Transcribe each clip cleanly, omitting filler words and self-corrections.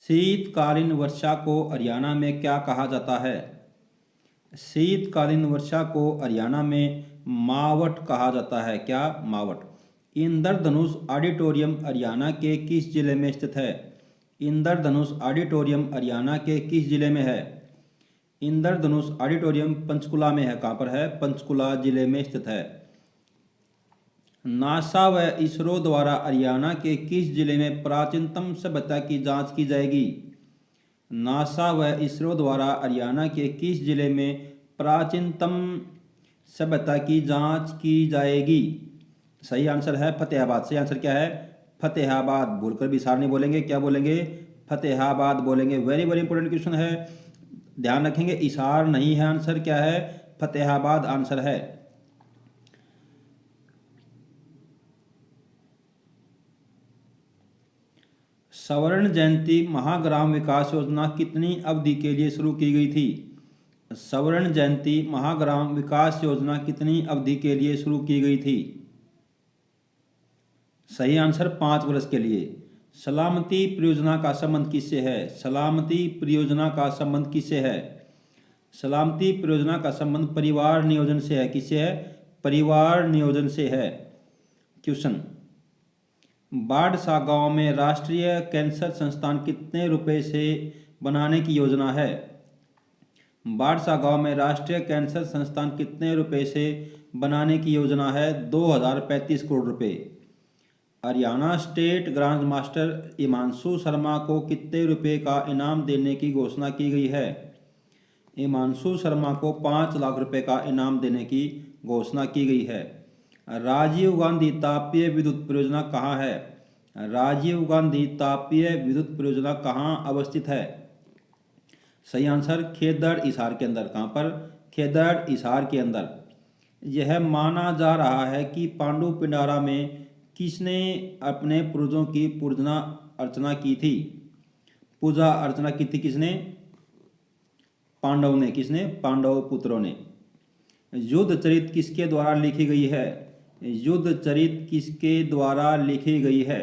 शीतकालीन वर्षा को हरियाणा में क्या कहा जाता है? शीतकालीन वर्षा को हरियाणा में मावट कहा जाता है। क्या? मावट। इंद्रधनुष ऑडिटोरियम हरियाणा के किस जिले में स्थित है? इंद्रधनुष ऑडिटोरियम हरियाणा के किस जिले में है? इंद्रधनुष ऑडिटोरियम पंचकुला में है। कहाँ पर है? पंचकुला जिले में स्थित है। नासा व इसरो द्वारा हरियाणा के किस जिले में प्राचीनतम सभ्यता की जांच की जाएगी? नासा व इसरो द्वारा हरियाणा के किस जिले में प्राचीनतम सभ्यता की जांच की जाएगी? सही आंसर है फतेहाबाद। सही आंसर क्या है? फतेहाबाद। भूलकर भी हिसार नहीं बोलेंगे। क्या बोलेंगे? फतेहाबाद बोलेंगे। वेरी वेरी इंपॉर्टेंट क्वेश्चन है, ध्यान रखेंगे। हिसार नहीं है आंसर, क्या है? फतेहाबाद आंसर है। स्वर्ण जयंती महाग्राम विकास योजना कितनी अवधि के लिए शुरू की गई थी? स्वर्ण जयंती महाग्राम विकास योजना कितनी अवधि के लिए शुरू की गई थी? सही आंसर 5 वर्ष के लिए। सलामती परियोजना का संबंध किससे है? सलामती परियोजना का संबंध किससे है? सलामती परियोजना का संबंध परिवार नियोजन से है। किससे है? परिवार नियोजन से है। क्वेश्चन, बाढ़सा गांव में राष्ट्रीय कैंसर संस्थान कितने रुपए से बनाने की योजना है? बाढ़सा गांव में राष्ट्रीय कैंसर संस्थान कितने रुपए से बनाने की योजना है? 2035 करोड़ रुपए। Haryana state grand master Himanshu Sharma को कितने रुपए का इनाम देने की घोषणा की गई है? हिमांशु शर्मा को 5 लाख रुपए का इनाम देने की घोषणा की गई है। राजीव गांधी तापीय विद्युत परियोजना कहाँ है? राजीव गांधी तापीय विद्युत परियोजना कहाँ अवस्थित है? सही आंसर खेदड़ हिसार के अंदर। कहाँ पर? खेदड़ हिसार के अंदर। यह माना जा रहा है कि पांडु पिंडारा में किसने अपने पूर्वजों की पूजना अर्चना की थी? पूजा अर्चना की थी किसने? पांडव ने। किसने? पांडव पुत्रों ने। युद्ध चरित किसके द्वारा लिखी गई है? युद्ध चरित किसके द्वारा लिखी गई है?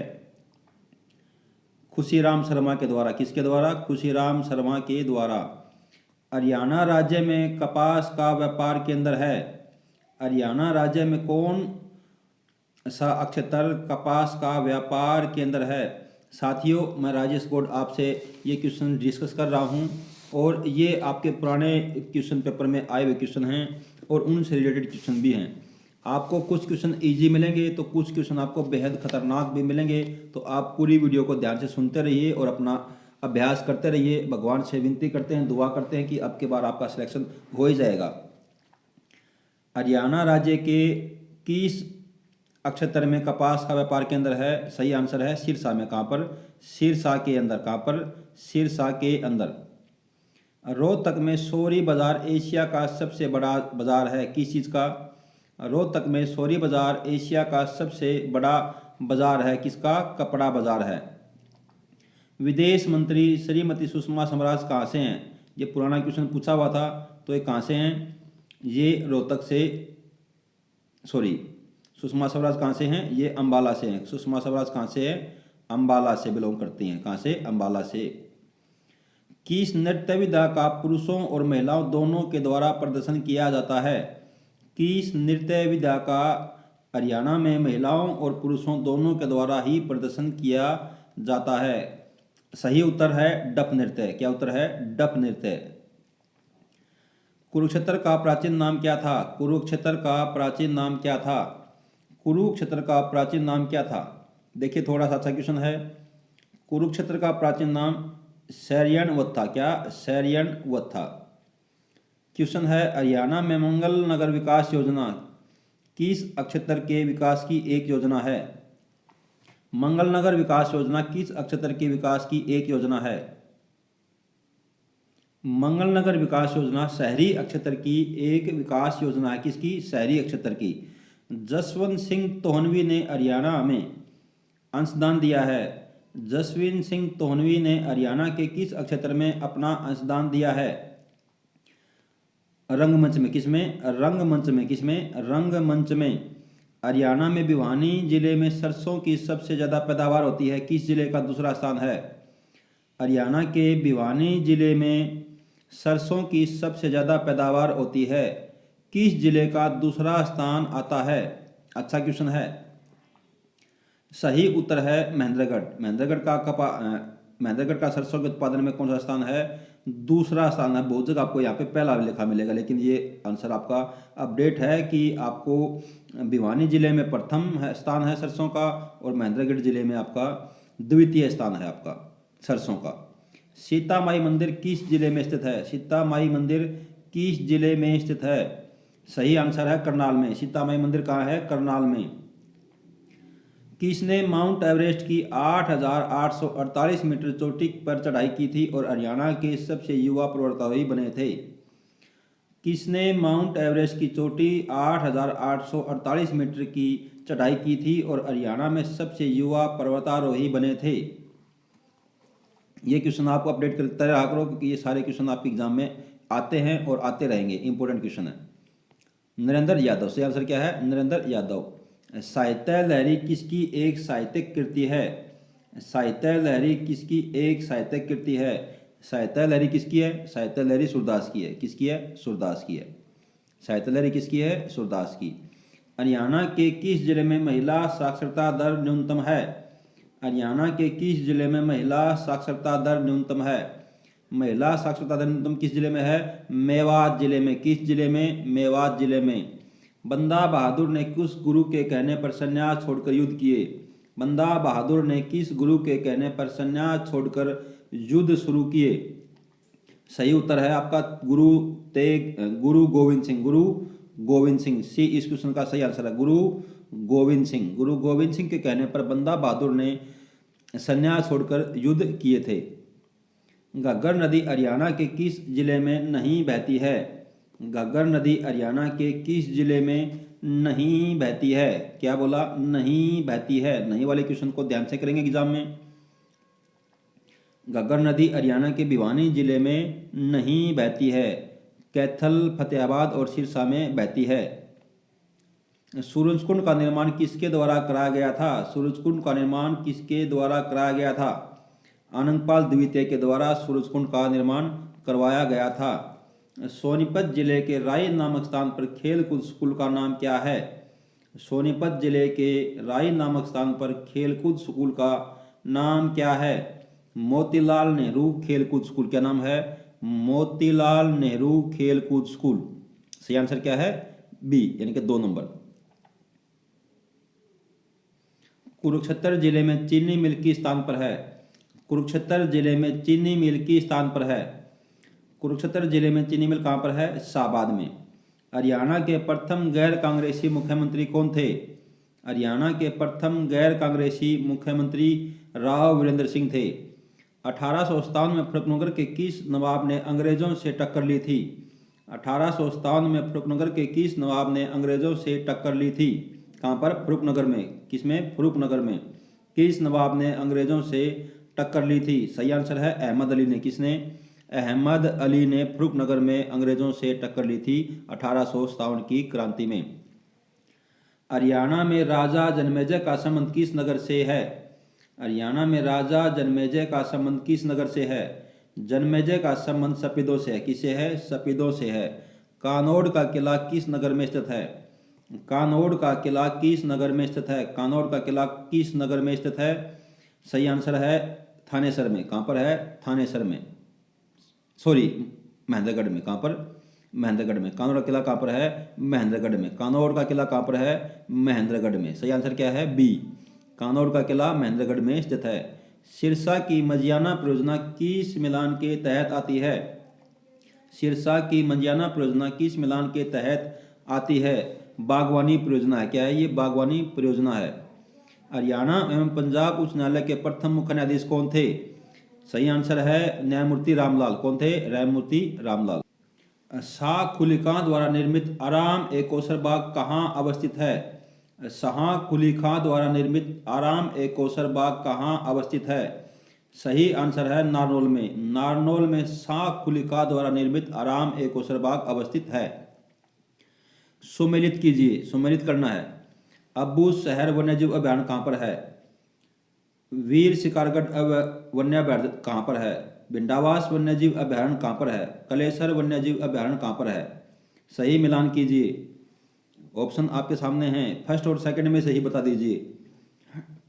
खुशीराम शर्मा के द्वारा। किसके द्वारा? खुशीराम शर्मा के द्वारा। हरियाणा राज्य में कपास का व्यापार केंद्र है। हरियाणा राज्य में कौन सा अक्षतर कपास का व्यापार केंद्र है? साथियों, मैं राजेश गौड़ आपसे ये क्वेश्चन डिस्कस कर रहा हूँ और ये आपके पुराने क्वेश्चन पेपर में आए हुए क्वेश्चन हैं और उनसे रिलेटेड क्वेश्चन भी हैं। आपको कुछ क्वेश्चन इजी मिलेंगे तो कुछ क्वेश्चन आपको बेहद खतरनाक भी मिलेंगे, तो आप पूरी वीडियो को ध्यान से सुनते रहिए और अपना अभ्यास करते रहिए। भगवान से विनती करते हैं, दुआ करते हैं कि अब के बार आपका सिलेक्शन हो ही जाएगा। हरियाणा राज्य के किस अक्षतर में कपास का व्यापार केंद्र है? सही आंसर है सिरसा में। कहाँ पर? सिरसा के अंदर। कहाँ पर? सिरसा के अंदर। रोहतक में सौरी बाजार एशिया का सबसे बड़ा बाजार है। किस चीज़ का? रोहतक में सौरी बाजार एशिया का सबसे बड़ा बाजार है। किसका? कपड़ा बाजार है। विदेश मंत्री श्रीमती सुषमा स्वराज कहाँ से हैं? ये पुराना क्वेश्चन पूछा हुआ था, तो ये कहाँ से हैं? ये रोहतक से, सॉरी, सुषमा स्वराज कहाँ से हैं? ये अंबाला से हैं। सुषमा स्वराज कहाँ से है? अंबाला से बिलोंग करती हैं। कहाँ से? अंबाला से। किस नृत्य विधा का पुरुषों और महिलाओं दोनों के द्वारा प्रदर्शन किया जाता है? किस नृत्य विधा का हरियाणा में महिलाओं और पुरुषों दोनों के द्वारा ही प्रदर्शन किया जाता है? सही उत्तर है डप नृत्य। क्या उत्तर है? डप नृत्य। कुरुक्षेत्र का प्राचीन नाम क्या था? कुरुक्षेत्र का प्राचीन नाम क्या था? कुरुक्षेत्र का प्राचीन नाम क्या था? देखिए, थोड़ा सा अच्छा क्वेश्चन है। कुरुक्षेत्र का प्राचीन नाम सैरियनवत था। क्या? सैरियनवत था। क्वेश्चन है, हरियाणा में मंगल नगर विकास योजना किस अक्षतर के विकास की एक योजना है? मंगल नगर विकास योजना किस अक्षतर के विकास की एक योजना है? मंगल नगर विकास योजना शहरी अक्षतर की एक विकास योजना है। किसकी? शहरी अक्षतर की। जसवंत सिंह तोहनवी ने हरियाणा में अंशदान दिया है। जसवंत सिंह तोहनवी ने हरियाणा के किस अक्षेत्र में अपना अंशदान दिया है? रंगमंच में। किसमें? रंगमंच में। किसमें? रंगमंच में। हरियाणा में भिवानी जिले में सरसों की सबसे ज़्यादा पैदावार होती है। किस जिले का दूसरा स्थान है? हरियाणा के भिवानी जिले में सरसों की सबसे ज़्यादा पैदावार होती है। किस जिले का दूसरा स्थान आता है? अच्छा क्वेश्चन है। सही उत्तर है महेंद्रगढ़। महेंद्रगढ़ का सरसों के उत्पादन में कौन सा स्थान है? दूसरा स्थान है। बहुत जगह आपको यहाँ पे पहला लिखा मिलेगा, लेकिन ये आंसर आपका अपडेट है कि आपको भिवानी जिले में प्रथम स्थान है सरसों का, और महेंद्रगढ़ जिले में आपका द्वितीय स्थान है आपका सरसों का। सीतामाई मंदिर किस जिले में स्थित है? सीतामाई मंदिर किस जिले में स्थित है? सही आंसर है करनाल में। सीतामाई मंदिर कहाँ है? करनाल में। किसने माउंट एवरेस्ट की 8,848 मीटर चोटी पर चढ़ाई की थी और हरियाणा के सबसे युवा पर्वतारोही बने थे? किसने माउंट एवरेस्ट की चोटी 8,848 मीटर की चढ़ाई की थी और हरियाणा में सबसे युवा पर्वतारोही बने थे? ये क्वेश्चन आपको अपडेट करते रहा करो, क्योंकि ये सारे क्वेश्चन आपके एग्जाम में आते हैं और आते रहेंगे। इंपॉर्टेंट क्वेश्चन है। नरेंद्र यादव। सही आंसर क्या है? नरेंद्र यादव। साहित्य लहरी किसकी एक साहित्यिक कृति है? साहित्य लहरी किसकी एक साहित्यिक कृति है? साहित्य लहरी किसकी है? साहित्य लहरी सूरदास की है। किसकी है? सूरदास की है। साहित्य लहरी किसकी है? सूरदास की। हरियाणा के किस जिले में महिला साक्षरता दर न्यूनतम है? हरियाणा के किस जिले में महिला साक्षरता दर न्यूनतम है? महिला साक्षरता दर न्यूनतम किस जिले में है? मेवात जिले में। किस जिले में? मेवात जिले में। बंदा बहादुर ने किस गुरु के कहने पर संन्यास छोड़कर युद्ध किए? बंदा बहादुर ने किस गुरु के कहने पर संन्यास छोड़कर युद्ध शुरू किए? सही उत्तर है आपका गुरु गोविंद सिंह। गुरु गोविंद सिंह। सी इस क्वेश्चन का सही आंसर है, गुरु गोविंद सिंह। गुरु गोविंद सिंह के कहने पर बंदा बहादुर ने संन्यास छोड़कर युद्ध किए थे। घग्गर नदी हरियाणा के किस जिले में नहीं बहती है? घग्गर नदी हरियाणा के किस जिले में नहीं बहती है? क्या बोला? नहीं बहती है। नहीं वाले क्वेश्चन को ध्यान से करेंगे एग्जाम में। घग्गर नदी हरियाणा के भिवानी जिले में नहीं बहती है, कैथल, फतेहाबाद और सिरसा में बहती है। सूरजकुंड का निर्माण किसके द्वारा कराया गया था? सूरजकुंड का निर्माण किसके द्वारा कराया गया था? आनंदपाल द्वितीय के द्वारा सूरजकुंड का निर्माण करवाया गया था। सोनीपत जिले के राई नामक स्थान पर खेलकूद स्कूल का नाम क्या है? सोनीपत जिले के राई नामक स्थान पर खेलकूद स्कूल का नाम क्या है? मोतीलाल नेहरू खेलकूद स्कूल। क्या नाम है? मोतीलाल नेहरू खेलकूद स्कूल। सही आंसर क्या है? बी, यानी कि 2 नंबर। कुरुक्षेत्र जिले में चीनी मिल किस स्थान पर है? कुरुक्षेत्र जिले में चीनी मिल किस स्थान पर है? कुरुक्षेत्र जिले में चीनी मिल कहाँ पर है? शाहबाद में। हरियाणा के प्रथम गैर कांग्रेसी मुख्यमंत्री कौन थे? हरियाणा के प्रथम गैर कांग्रेसी मुख्यमंत्री राव वीरेंद्र सिंह थे। 1857 में फर्रुखनगर के किस नवाब ने अंग्रेजों से टक्कर ली थी? 1857 में फर्रुखनगर के किस नवाब ने अंग्रेजों से टक्कर ली थी? कहाँ पर? फर्रुखनगर में। किसमें? फर्रुखनगर में। किस नवाब ने अंग्रेजों से टक्कर ली थी? सही आंसर है अहमद अली ने। किसने? अहमद अली ने फर्रुखनगर में अंग्रेजों से टक्कर ली थी 1857 की क्रांति में। हरियाणा में राजा जन्मेजय का संबंध किस नगर से है? हरियाणा में राजा जन्मेजय का संबंध किस नगर से है? जन्मेजय का संबंध सफेदों से है। किससे है? सफेदों से है। कानौड़ का किला किस नगर में स्थित है? कानौड़ का किला किस नगर में स्थित है? कानौड़ का किला किस नगर में स्थित है? सही आंसर है थानेसर में। कहाँ पर है? थानेसर में, सॉरी महेंद्रगढ़ में। कहाँ पर? महेंद्रगढ़ में। कानौड़ का किला कहाँ पर है? महेंद्रगढ़ में। कानौड़ का किला कहाँ पर है? महेंद्रगढ़ में। सही आंसर क्या है? बी, कानौड़ का किला महेंद्रगढ़ में स्थित है। सिरसा की मंजियाना परियोजना किस मिलान के तहत आती है? सिरसा की मंजियाना परियोजना किस मिलान के तहत आती है? बागवानी परियोजना है। क्या है ये? बागवानी परियोजना है। हरियाणा एवं पंजाब उच्च न्यायालय के प्रथम मुख्य न्यायाधीश कौन थे? सही आंसर है न्यायमूर्ति रामलाल। कौन थे? न्यायमूर्ति रामलाल। शाह कुली खां द्वारा निर्मित आराम ए कौसर बाग कहाँ अवस्थित है? शाह कुली खां द्वारा निर्मित आराम ए कौसर बाग कहाँ अवस्थित है? सही आंसर है नारनौल में। नारनौल में शाह कुली खां द्वारा निर्मित आराम ए कौसर बाग अवस्थित है। सुमेलित कीजिए, सुमेलित करना है। अब्बू शहर वन्यजीव अभ्यारण्य कहाँ पर है? वीर शिकारगढ़ वन्याभ्यारण्य कहाँ पर है? भिंडावास वन्यजीव अभयारण्य कहाँ पर है? कलेसर वन्यजीव अभयारण्य कहाँ पर है? सही मिलान कीजिए। ऑप्शन आपके सामने हैं, फर्स्ट और सेकंड में सही बता दीजिए।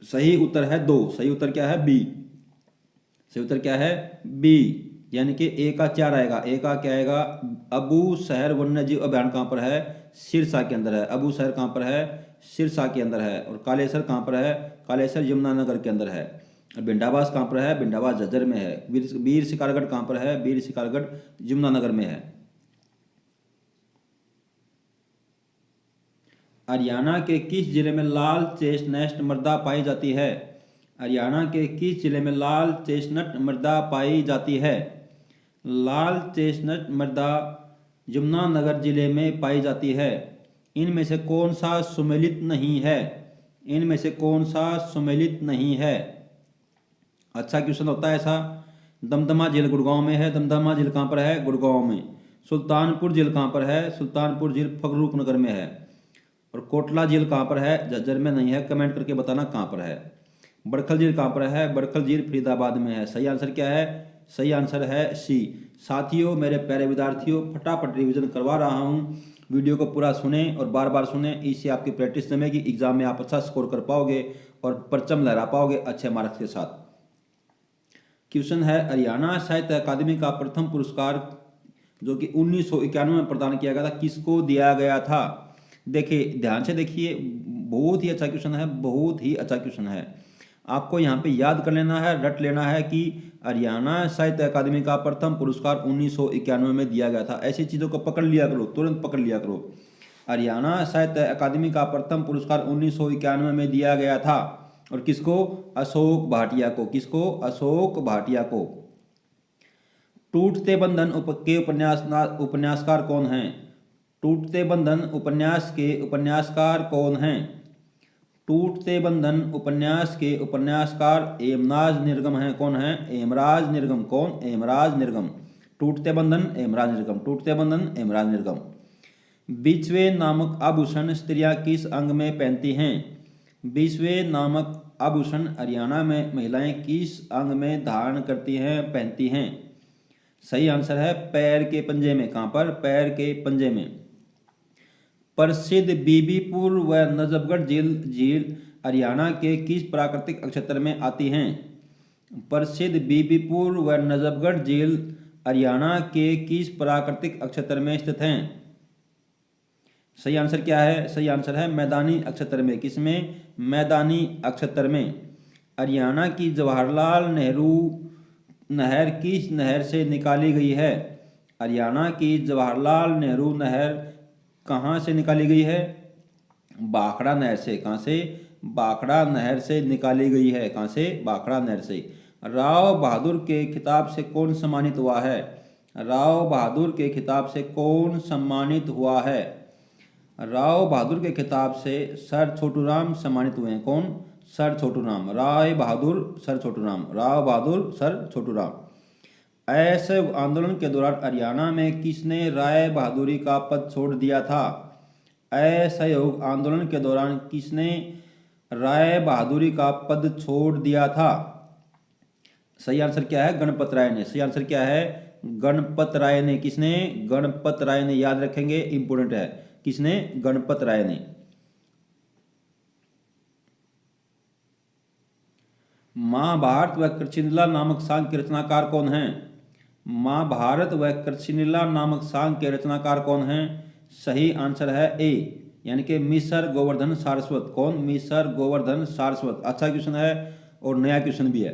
सही उत्तर है 2। सही उत्तर क्या है? बी। सही उत्तर क्या है? बी, यानी कि ए का 4 आएगा। ए का क्या आएगा? अबू शहर वन्यजीव अभयारण्य कहाँ पर है? सिरसा के अंदर है। अबू शहर कहाँ पर है? सिरसा के अंदर है। और कालेसर कहाँ पर है? कालेसर यमुनानगर के अंदर है। और भिंडावास कहाँ पर है? भिंडावास झज्जर में है। वीर शिकारगढ़ कहाँ पर है? वीर शिकारगढ़ यमुनानगर में है। हरियाणा के किस जिले में लाल चेस्टनट मृदा पाई जाती है? हरियाणा के किस जिले में लाल चेस्टनट मृदा पाई जाती है? लाल चेस्टनट मृदा यमुनानगर जिले में पाई जाती है। इनमें से कौन सा सुमेलित नहीं है? इनमें से कौन सा सुमेलित नहीं है? अच्छा क्वेश्चन होता है ऐसा। दमदमा झील गुड़गांव में है। दमदमा झील कहाँ पर है? गुड़गांव में। सुल्तानपुर झील कहाँ पर है? सुल्तानपुर झील फर्रुखनगर में है। और कोटला झील कहाँ पर है? झज्जर में नहीं है। कमेंट करके बताना कहाँ पर है। बड़खल झील कहाँ पर है? बड़खल झील फरीदाबाद में है। सही आंसर क्या है? सही आंसर है सी। साथियों, मेरे प्यारे विद्यार्थियों, फटाफट रिवीजन करवा रहा हूँ। वीडियो को पूरा सुने और बार बार सुने, इससे आपकी प्रैक्टिस जमेगी। एग्जाम में आप अच्छा स्कोर कर पाओगे और परचम लहरा पाओगे अच्छे मार्क्स के साथ। क्वेश्चन है, हरियाणा साहित्य अकादमी का प्रथम पुरस्कार जो कि 1991 में प्रदान किया गया था, किसको दिया गया था? देखिए, ध्यान से देखिए, बहुत ही अच्छा क्वेश्चन है, बहुत ही अच्छा क्वेश्चन है। आपको यहाँ पे याद कर लेना है, रट लेना है कि हरियाणा साहित्य अकादमी का प्रथम पुरस्कार 1991 में दिया गया था। ऐसी चीज़ों को पकड़ लिया करो, तुरंत पकड़ लिया करो। हरियाणा साहित्य अकादमी का प्रथम पुरस्कार 1991 में दिया गया था। और किसको? अशोक भाटिया को। किसको? अशोक भाटिया को। टूटते बंधन के उपन्यासकार कौन हैं? टूटते बंधन उपन्यास के उपन्यासकार कौन हैं? टूटते बंधन उपन्यास के उपन्यासकार एमराज निर्गम हैं। कौन है? एमराज निर्गम। कौन? एमराज निर्गम। टूटते बंधन एमराज निर्गम। टूटते बंधन एमराज निर्गम। बीचवे नामक आभूषण स्त्रियां किस अंग में पहनती हैं? बीचवे नामक आभूषण हरियाणा में महिलाएं किस अंग में धारण करती हैं, पहनती हैं? सही आंसर है पैर के पंजे में। कहां पर? पैर के पंजे में। प्रसिद्ध बीबीपुर व नजफगढ़ झील हरियाणा के किस प्राकृतिक क्षेत्र में आती हैं? प्रसिद्ध बीबीपुर व नजफगढ़ झील हरियाणा के किस प्राकृतिक क्षेत्र में स्थित हैं? सही आंसर क्या है? सही आंसर है मैदानी क्षेत्र में। किसमें? मैदानी क्षेत्र में। हरियाणा की जवाहरलाल नेहरू नहर किस नहर से निकाली गई है? हरियाणा की जवाहरलाल नेहरू नहर कहाँ से निकाली गई है? भाखड़ा नहर से। कहाँ से? भाखड़ा नहर से निकाली गई है। कहाँ से? भाखड़ा नहर से। राव बहादुर के खिताब से कौन सम्मानित हुआ है? राव बहादुर के खिताब से कौन सम्मानित हुआ है? राव बहादुर के खिताब से सर छोटूराम सम्मानित हुए हैं। कौन? Sir Chhoturam. Rai Bahadur sir Chhoturam. Rao Bahadur sir Chhoturam. असहयोग आंदोलन के दौरान हरियाणा में किसने राय बहादुरी का पद छोड़ दिया था? असहयोग आंदोलन के दौरान किसने राय बहादुरी का पद छोड़ दिया था? सही आंसर क्या है? गणपत राय ने। सही आंसर क्या है? गणपत राय ने। किसने? गणपत राय ने। याद रखेंगे, इंपोर्टेंट है। किसने? गणपत राय ने। महाभारत व कृष्णलीला नामक सांग के रचनाकार कौन हैं? महाभारत व कृष्णलीला नामक सांग के रचनाकार कौन हैं? सही आंसर है ए, यानी कि मिसर गोवर्धन सारस्वत। कौन? मिसर गोवर्धन सारस्वत। अच्छा क्वेश्चन है और नया क्वेश्चन भी है।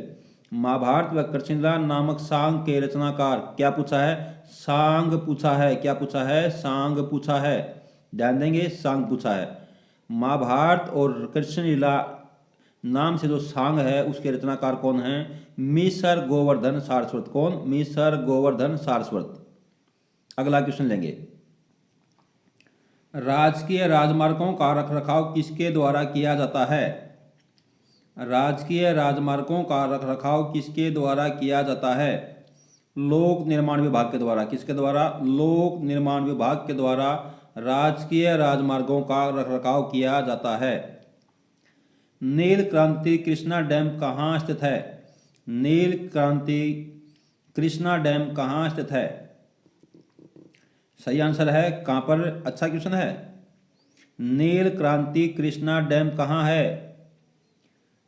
महाभारत व कृष्णलीला नामक सांग के रचनाकार क्या पूछा है? सांग पूछा है। क्या पूछा है? सांग पूछा है। ध्यान देंगे, सांग पूछा है। महाभारत और कृष्णलीला नाम से जो सांग है उसके रचनाकार कौन हैं? मिसर गोवर्धन सारस्वत। कौन? मिसर गोवर्धन सारस्वत। अगला क्वेश्चन लेंगे। राजकीय राजमार्गों का रखरखाव किसके द्वारा किया जाता है? राजकीय राजमार्गों का रखरखाव किसके द्वारा किया जाता है? लोक निर्माण विभाग के द्वारा। किसके द्वारा? लोक निर्माण विभाग के द्वारा राजकीय राजमार्गों का रखरखाव किया जाता है। नील क्रांति कृष्णा डैम कहाँ स्थित है? नील क्रांति कृष्णा डैम कहाँ स्थित है? सही आंसर है कहाँ पर? अच्छा क्वेश्चन है। नील क्रांति कृष्णा डैम कहाँ है?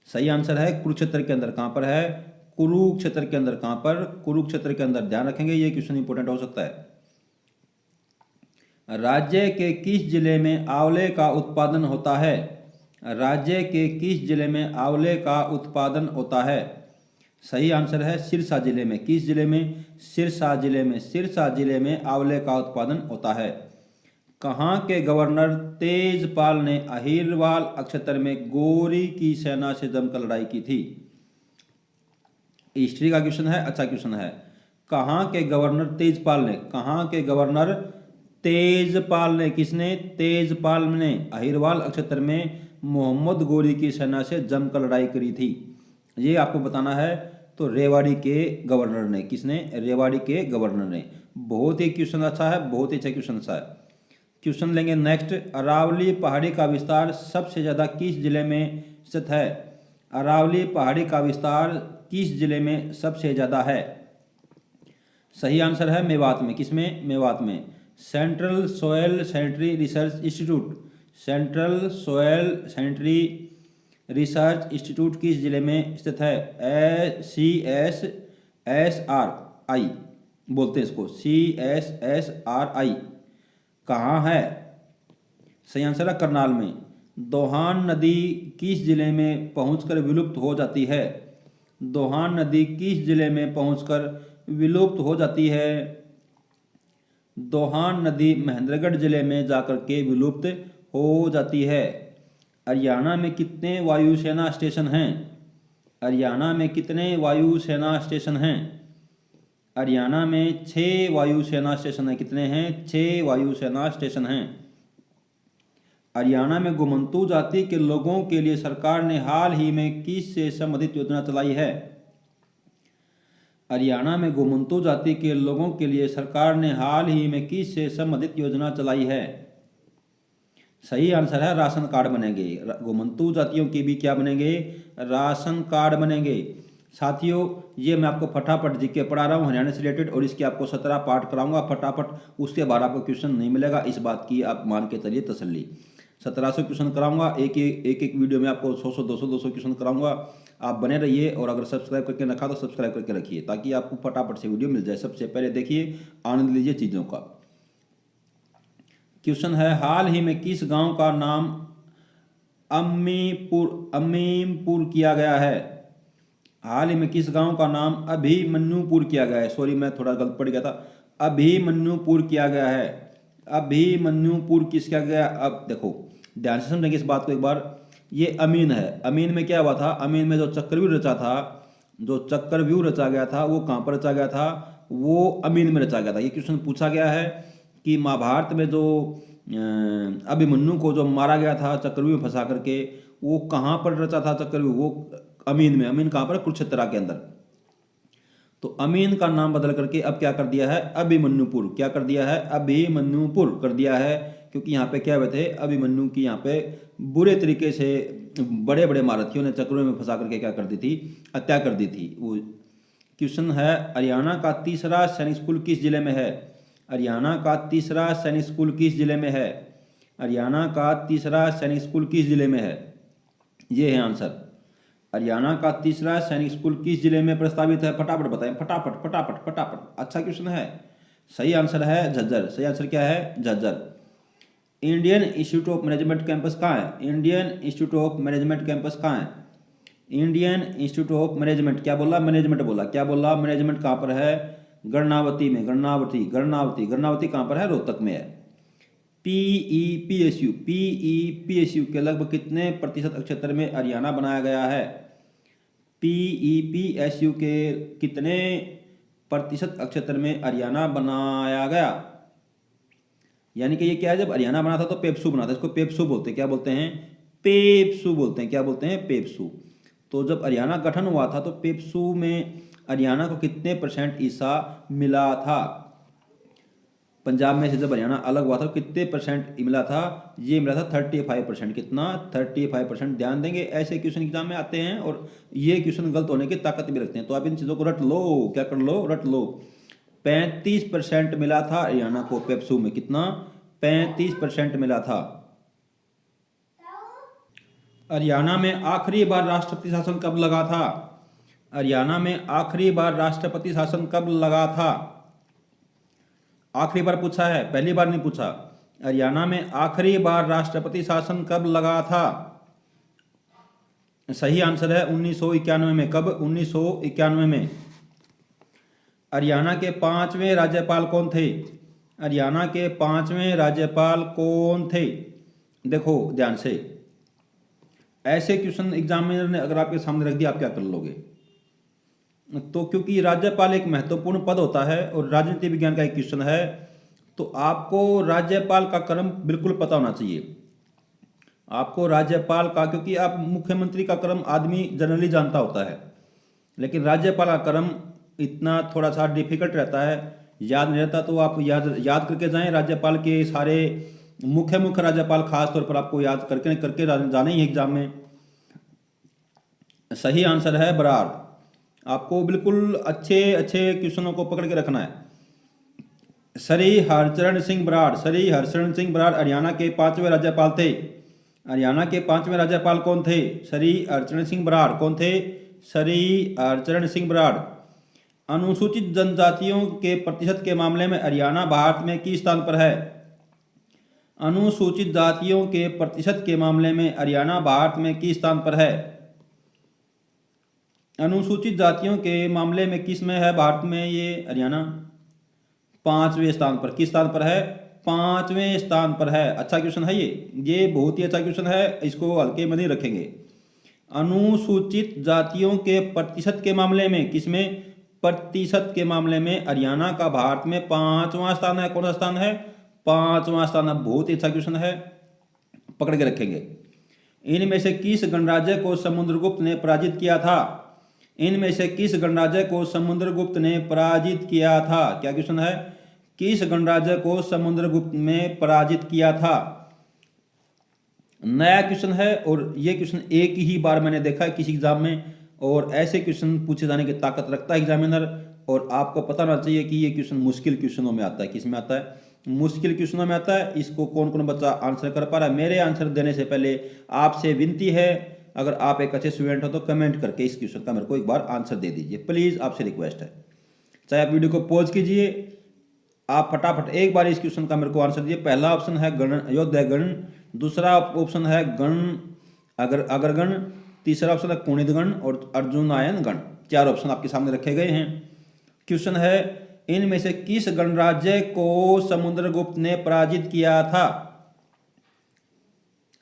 सही आंसर है कुरुक्षेत्र के अंदर। कहाँ पर है? कुरुक्षेत्र के अंदर। कहाँ पर? कुरुक्षेत्र के अंदर। ध्यान रखेंगे, ये क्वेश्चन इंपोर्टेंट हो सकता है। राज्य के किस जिले में आंवले का उत्पादन होता है? राज्य के किस जिले में आंवले का उत्पादन होता है? सही आंसर है सिरसा जिले में। किस जिले में? सिरसा जिले में। सिरसा जिले में आंवले का उत्पादन होता है। कहाँ के गवर्नर तेजपाल ने अहिरवाल अक्षत्र में गोरी की सेना से जमकर लड़ाई की थी? हिस्ट्री का क्वेश्चन है, अच्छा क्वेश्चन है। कहाँ के गवर्नर तेजपाल ने? कहाँ के गवर्नर तेजपाल ने? किसने? तेजपाल ने अहिरवाल अक्षत्र में मोहम्मद गोरी की सेना से जमकर लड़ाई करी थी। ये आपको बताना है। तो रेवाड़ी के गवर्नर ने। किसने? रेवाड़ी के गवर्नर ने। बहुत ही क्वेश्चन अच्छा है, बहुत ही अच्छा क्वेश्चन अच्छा है। क्वेश्चन लेंगे नेक्स्ट। अरावली पहाड़ी का विस्तार सबसे ज़्यादा किस जिले में स्थित है? अरावली पहाड़ी का विस्तार किस जिले में सबसे ज़्यादा है? सही आंसर है मेवात में। किसमें? मेवात में। Central soil sanitary research institute. Central soil sanitary research institute किस जिले में स्थित है? CSSRI बोलते हैं इसको। CSSRI कहाँ है? सही आंसर है करनाल में। दोहान नदी किस जिले में पहुंचकर विलुप्त हो जाती है? दोहान नदी किस जिले में पहुंचकर विलुप्त हो जाती है? दोहान नदी महेंद्रगढ़ जिले में जाकर के विलुप्त हो जाती है। हरियाणा में कितने वायुसेना स्टेशन हैं? हरियाणा में कितने वायुसेना स्टेशन हैं? हरियाणा में 6 वायुसेना स्टेशन हैं। कितने हैं? 6 वायुसेना स्टेशन हैं। हरियाणा में घुमंतू जाति के लोगों के लिए सरकार ने हाल ही में किस से संबंधित योजना चलाई है? हरियाणा में घुमंतू जाति के लोगों के लिए सरकार ने हाल ही में किस से संबंधित योजना चलाई है? सही आंसर है राशन कार्ड बनेंगे। घुमंतू जातियों के भी क्या बनेंगे? राशन कार्ड बनेंगे। साथियों, ये मैं आपको फटाफट जीके पढ़ा रहा हूँ हरियाणा से रिलेटेड, और इसके आपको 17 पार्ट कराऊंगा फटाफट। उसके बाद आपको क्वेश्चन नहीं मिलेगा, इस बात की आप मान के चलिए तसल्ली। 1700 क्वेश्चन कराऊंगा। एक वीडियो में आपको 100 200 क्वेश्चन कराऊंगा। आप बने रहिए, और अगर सब्सक्राइब करके रखा तो सब्सक्राइब करके रखिए, ताकि आपको फटाफट से वीडियो मिल जाए। सबसे पहले देखिए, आनंद लीजिए चीज़ों का। क्वेश्चन है, हाल ही में किस गांव का नाम अमीमपुर किया गया है? हाल ही में किस गांव का नाम अभिमन्युपुर किया गया है? सॉरी, मैं थोड़ा गलत पढ़ गया था। अभिमन्युपुर किया गया है। अभिमन्युपुर किस किया गया? अब देखो ध्यान से समझेंगे इस बात को एक बार। ये अमीन है। अमीन में क्या हुआ था? अमीन में जो चक्रव्यूह रचा था, जो चक्रव्यूह रचा गया था, वो कहाँ पर रचा गया था? वो अमीन में रचा गया था। ये क्वेश्चन पूछा गया है कि महाभारत में जो अभिमन्यु को जो मारा गया था चक्रव्यूह में फंसा करके, वो कहाँ पर रचा था चक्रव्यूह? वो अमीन में। अमीन कहाँ पर? कुरुक्षेत्र के अंदर। तो अमीन का नाम बदल करके अब क्या कर दिया है? अभिमन्युपुर। क्या कर दिया है? अभिमन्युपुर कर दिया है, क्योंकि यहाँ पे क्या हुए थे? अभिमन्यु की यहाँ पे बुरे तरीके से बड़े बड़े महारथियों ने चक्रव्यूह में फंसा करके क्या कर दी थी? हत्या कर दी थी। वो क्वेश्चन है, हरियाणा का तीसरा सैनिक स्कूल किस जिले में है? हरियाणा का तीसरा सैनिक स्कूल किस जिले में है? हरियाणा का तीसरा सैनिक स्कूल किस जिले में है? ये है आंसर। हरियाणा का तीसरा सैनिक स्कूल किस जिले में प्रस्तावित है? फटाफट बताएं, फटाफट फटाफट फटाफट। अच्छा क्वेश्चन है। सही आंसर है झज्जर। सही आंसर क्या है? Jhajjar. Indian institute of management campus कहाँ है? Indian institute of management campus कहाँ है? इंडियन इंस्टीट्यूट ऑफ मैनेजमेंट, क्या बोला? मैनेजमेंट बोला। क्या बोला? मैनेजमेंट कहाँ पर है? गढ़नावती में। गढ़नावती गढ़नावती गढ़नावती कहाँ पर है? रोहतक में है। पीईपीएसयू के लगभग कितने प्रतिशत क्षेत्र में हरियाणा बनाया गया है? पीईपीएसयू के कितने प्रतिशत क्षेत्र में हरियाणा बनाया गया? यानी कि ये क्या है? जब हरियाणा बना था तो पेप्सू बना था। इसको पेप्सू बोलते हैं। क्या बोलते हैं? पेप्सू बोलते हैं। क्या बोलते हैं? पेप्सू। तो जब हरियाणा गठन हुआ था तो पेप्सू में हरियाणा को कितने % हिस्सा मिला था? पंजाब में से जब हरियाणा अलग हुआ था कितने परसेंट मिला था? ये मिला था 35%। कितना? 35%। ध्यान देंगे, ऐसे क्वेश्चन एग्जाम में आते हैं और ये क्वेश्चन गलत होने की ताकत भी रखते हैं, तो आप इन चीज़ों को रट लो। क्या कर लो? रट लो। 35% मिला था हरियाणा को पेप्सू में। कितना? 35% मिला था। हरियाणा में आखिरी बार राष्ट्रपति शासन कब लगा था? हरियाणा में आखिरी बार राष्ट्रपति शासन कब लगा था? आखिरी बार पूछा है, पहली बार नहीं पूछा। हरियाणा में आखिरी बार राष्ट्रपति शासन कब लगा था? सही आंसर है 1991 में। कब? 1991 में। हरियाणा के 5वें राज्यपाल कौन थे? हरियाणा के 5वें राज्यपाल कौन थे? देखो ध्यान से, ऐसे क्वेश्चन एग्जामिनर ने अगर आपके सामने रख दिया, आप क्या कर लोगे? तो क्योंकि राज्यपाल एक महत्वपूर्ण पद होता है और राजनीति विज्ञान का एक क्वेश्चन है, तो आपको राज्यपाल का क्रम बिल्कुल पता होना चाहिए। आपको राज्यपाल का, क्योंकि आप मुख्यमंत्री का क्रम आदमी जनरली जानता होता है, लेकिन राज्यपाल का क्रम इतना थोड़ा सा डिफिकल्ट रहता है, याद नहीं रहता। तो आप याद करके जाएं। राज्यपाल के सारे मुख्य राज्यपाल खास तौर पर आपको याद करके जाने ही एग्जाम में। सही आंसर है बराड़। आपको बिल्कुल अच्छे क्वेश्चनों को पकड़ के रखना है। श्री हरचरण सिंह बराड़, श्री हरचरण सिंह बराड़ हरियाणा के 5वें राज्यपाल थे। हरियाणा के 5वें राज्यपाल कौन थे? श्री हरचरण सिंह बराड़। कौन थे? श्री हरचरण सिंह बराड़। अनुसूचित जनजातियों के प्रतिशत के मामले में हरियाणा भारत में किस स्थान पर है? अनुसूचित जातियों के प्रतिशत के मामले में हरियाणा भारत में किस स्थान पर है? अनुसूचित जातियों के मामले में किस में है भारत में? ये हरियाणा 5वें स्थान पर। किस स्थान पर है? 5वें स्थान पर है। अच्छा क्वेश्चन है ये बहुत ही अच्छा क्वेश्चन है, इसको हल्के में नहीं रखेंगे। अनुसूचित जातियों के प्रतिशत के मामले में, किसमें? प्रतिशत के मामले में हरियाणा का भारत में 5वां स्थान है। कौन सा स्थान है? 5वां स्थान है। बहुत ही अच्छा क्वेश्चन है, पकड़ के रखेंगे। इनमें से किस गणराज्य को समुद्रगुप्त ने पराजित किया था? इनमें से किस गणराज्य को समुद्रगुप्त ने पराजित किया था? क्या क्वेश्चन है? किस गणराज्य को समुद्रगुप्त ने पराजित किया था? नया क्वेश्चन है और ये क्वेश्चन एक ही बार मैंने देखा है किसी एग्जाम में, और ऐसे क्वेश्चन पूछे जाने की ताकत रखता है एग्जामिनर। और आपको पता होना चाहिए कि ये क्वेश्चन मुश्किल क्वेश्चनों में आता है। किस में आता है? मुश्किल क्वेश्चनों में आता है। इसको कौन कौन बच्चा आंसर कर पा रहा है? मेरे आंसर देने से पहले आपसे विनती है, अगर आप एक अच्छे स्टूडेंट हो तो कमेंट करके इस क्वेश्चन का मेरे को एक बार आंसर दे दीजिए प्लीज़, आपसे रिक्वेस्ट है। चाहे आप वीडियो को पॉज कीजिए, आप फटाफट एक बार इस क्वेश्चन का मेरे को आंसर दीजिए। पहला ऑप्शन है गण अयोध्या गण, दूसरा ऑप्शन है गण अग्रगण, तीसरा ऑप्शन है कुणित गण और अर्जुनायन गण। 4 ऑप्शन आपके सामने रखे गए हैं। क्वेश्चन है, इनमें से किस गणराज्य को समुद्रगुप्त ने पराजित किया था?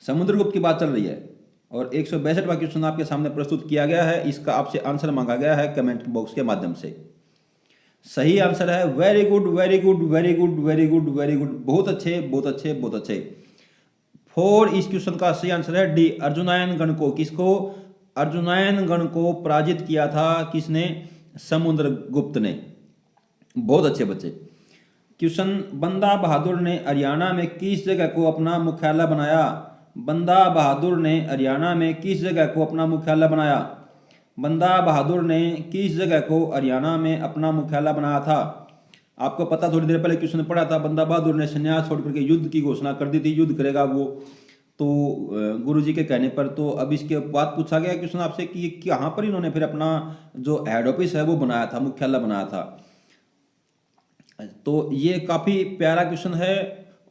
समुद्रगुप्त की बात चल रही है और 162वां क्वेश्चन आपके सामने प्रस्तुत किया गया है। इसका आपसे आंसर मांगा गया है कमेंट बॉक्स के माध्यम से। सही आंसर है very good very good very good very good very good, बहुत अच्छे बहुत अच्छे बहुत अच्छे। 4 इस क्वेश्चन का सही आंसर है डी, अर्जुनायन गण को। किसको? अर्जुनायन गण को पराजित किया था किसने? समुद्रगुप्त ने। बहुत अच्छे बच्चे। क्वेश्चन, बंदा बहादुर ने हरियाणा में किस जगह को अपना मुख्यालय बनाया? बंदा बहादुर ने हरियाणा में किस जगह को अपना मुख्यालय बनाया? बंदा बहादुर ने किस जगह को हरियाणा में अपना मुख्यालय बनाया था? आपको पता, थोड़ी देर पहले क्वेश्चन पढ़ा था, बंदा बहादुर ने संन्यास छोड़ करके युद्ध की घोषणा कर दी थी, युद्ध करेगा वो तो गुरुजी के कहने पर। तो अब इसके बाद पूछा गया क्वेश्चन आपसे कि कहाँ पर इन्होंने फिर अपना जो हेड ऑफिस है वो बनाया था, मुख्यालय बनाया था। तो ये काफ़ी प्यारा क्वेश्चन है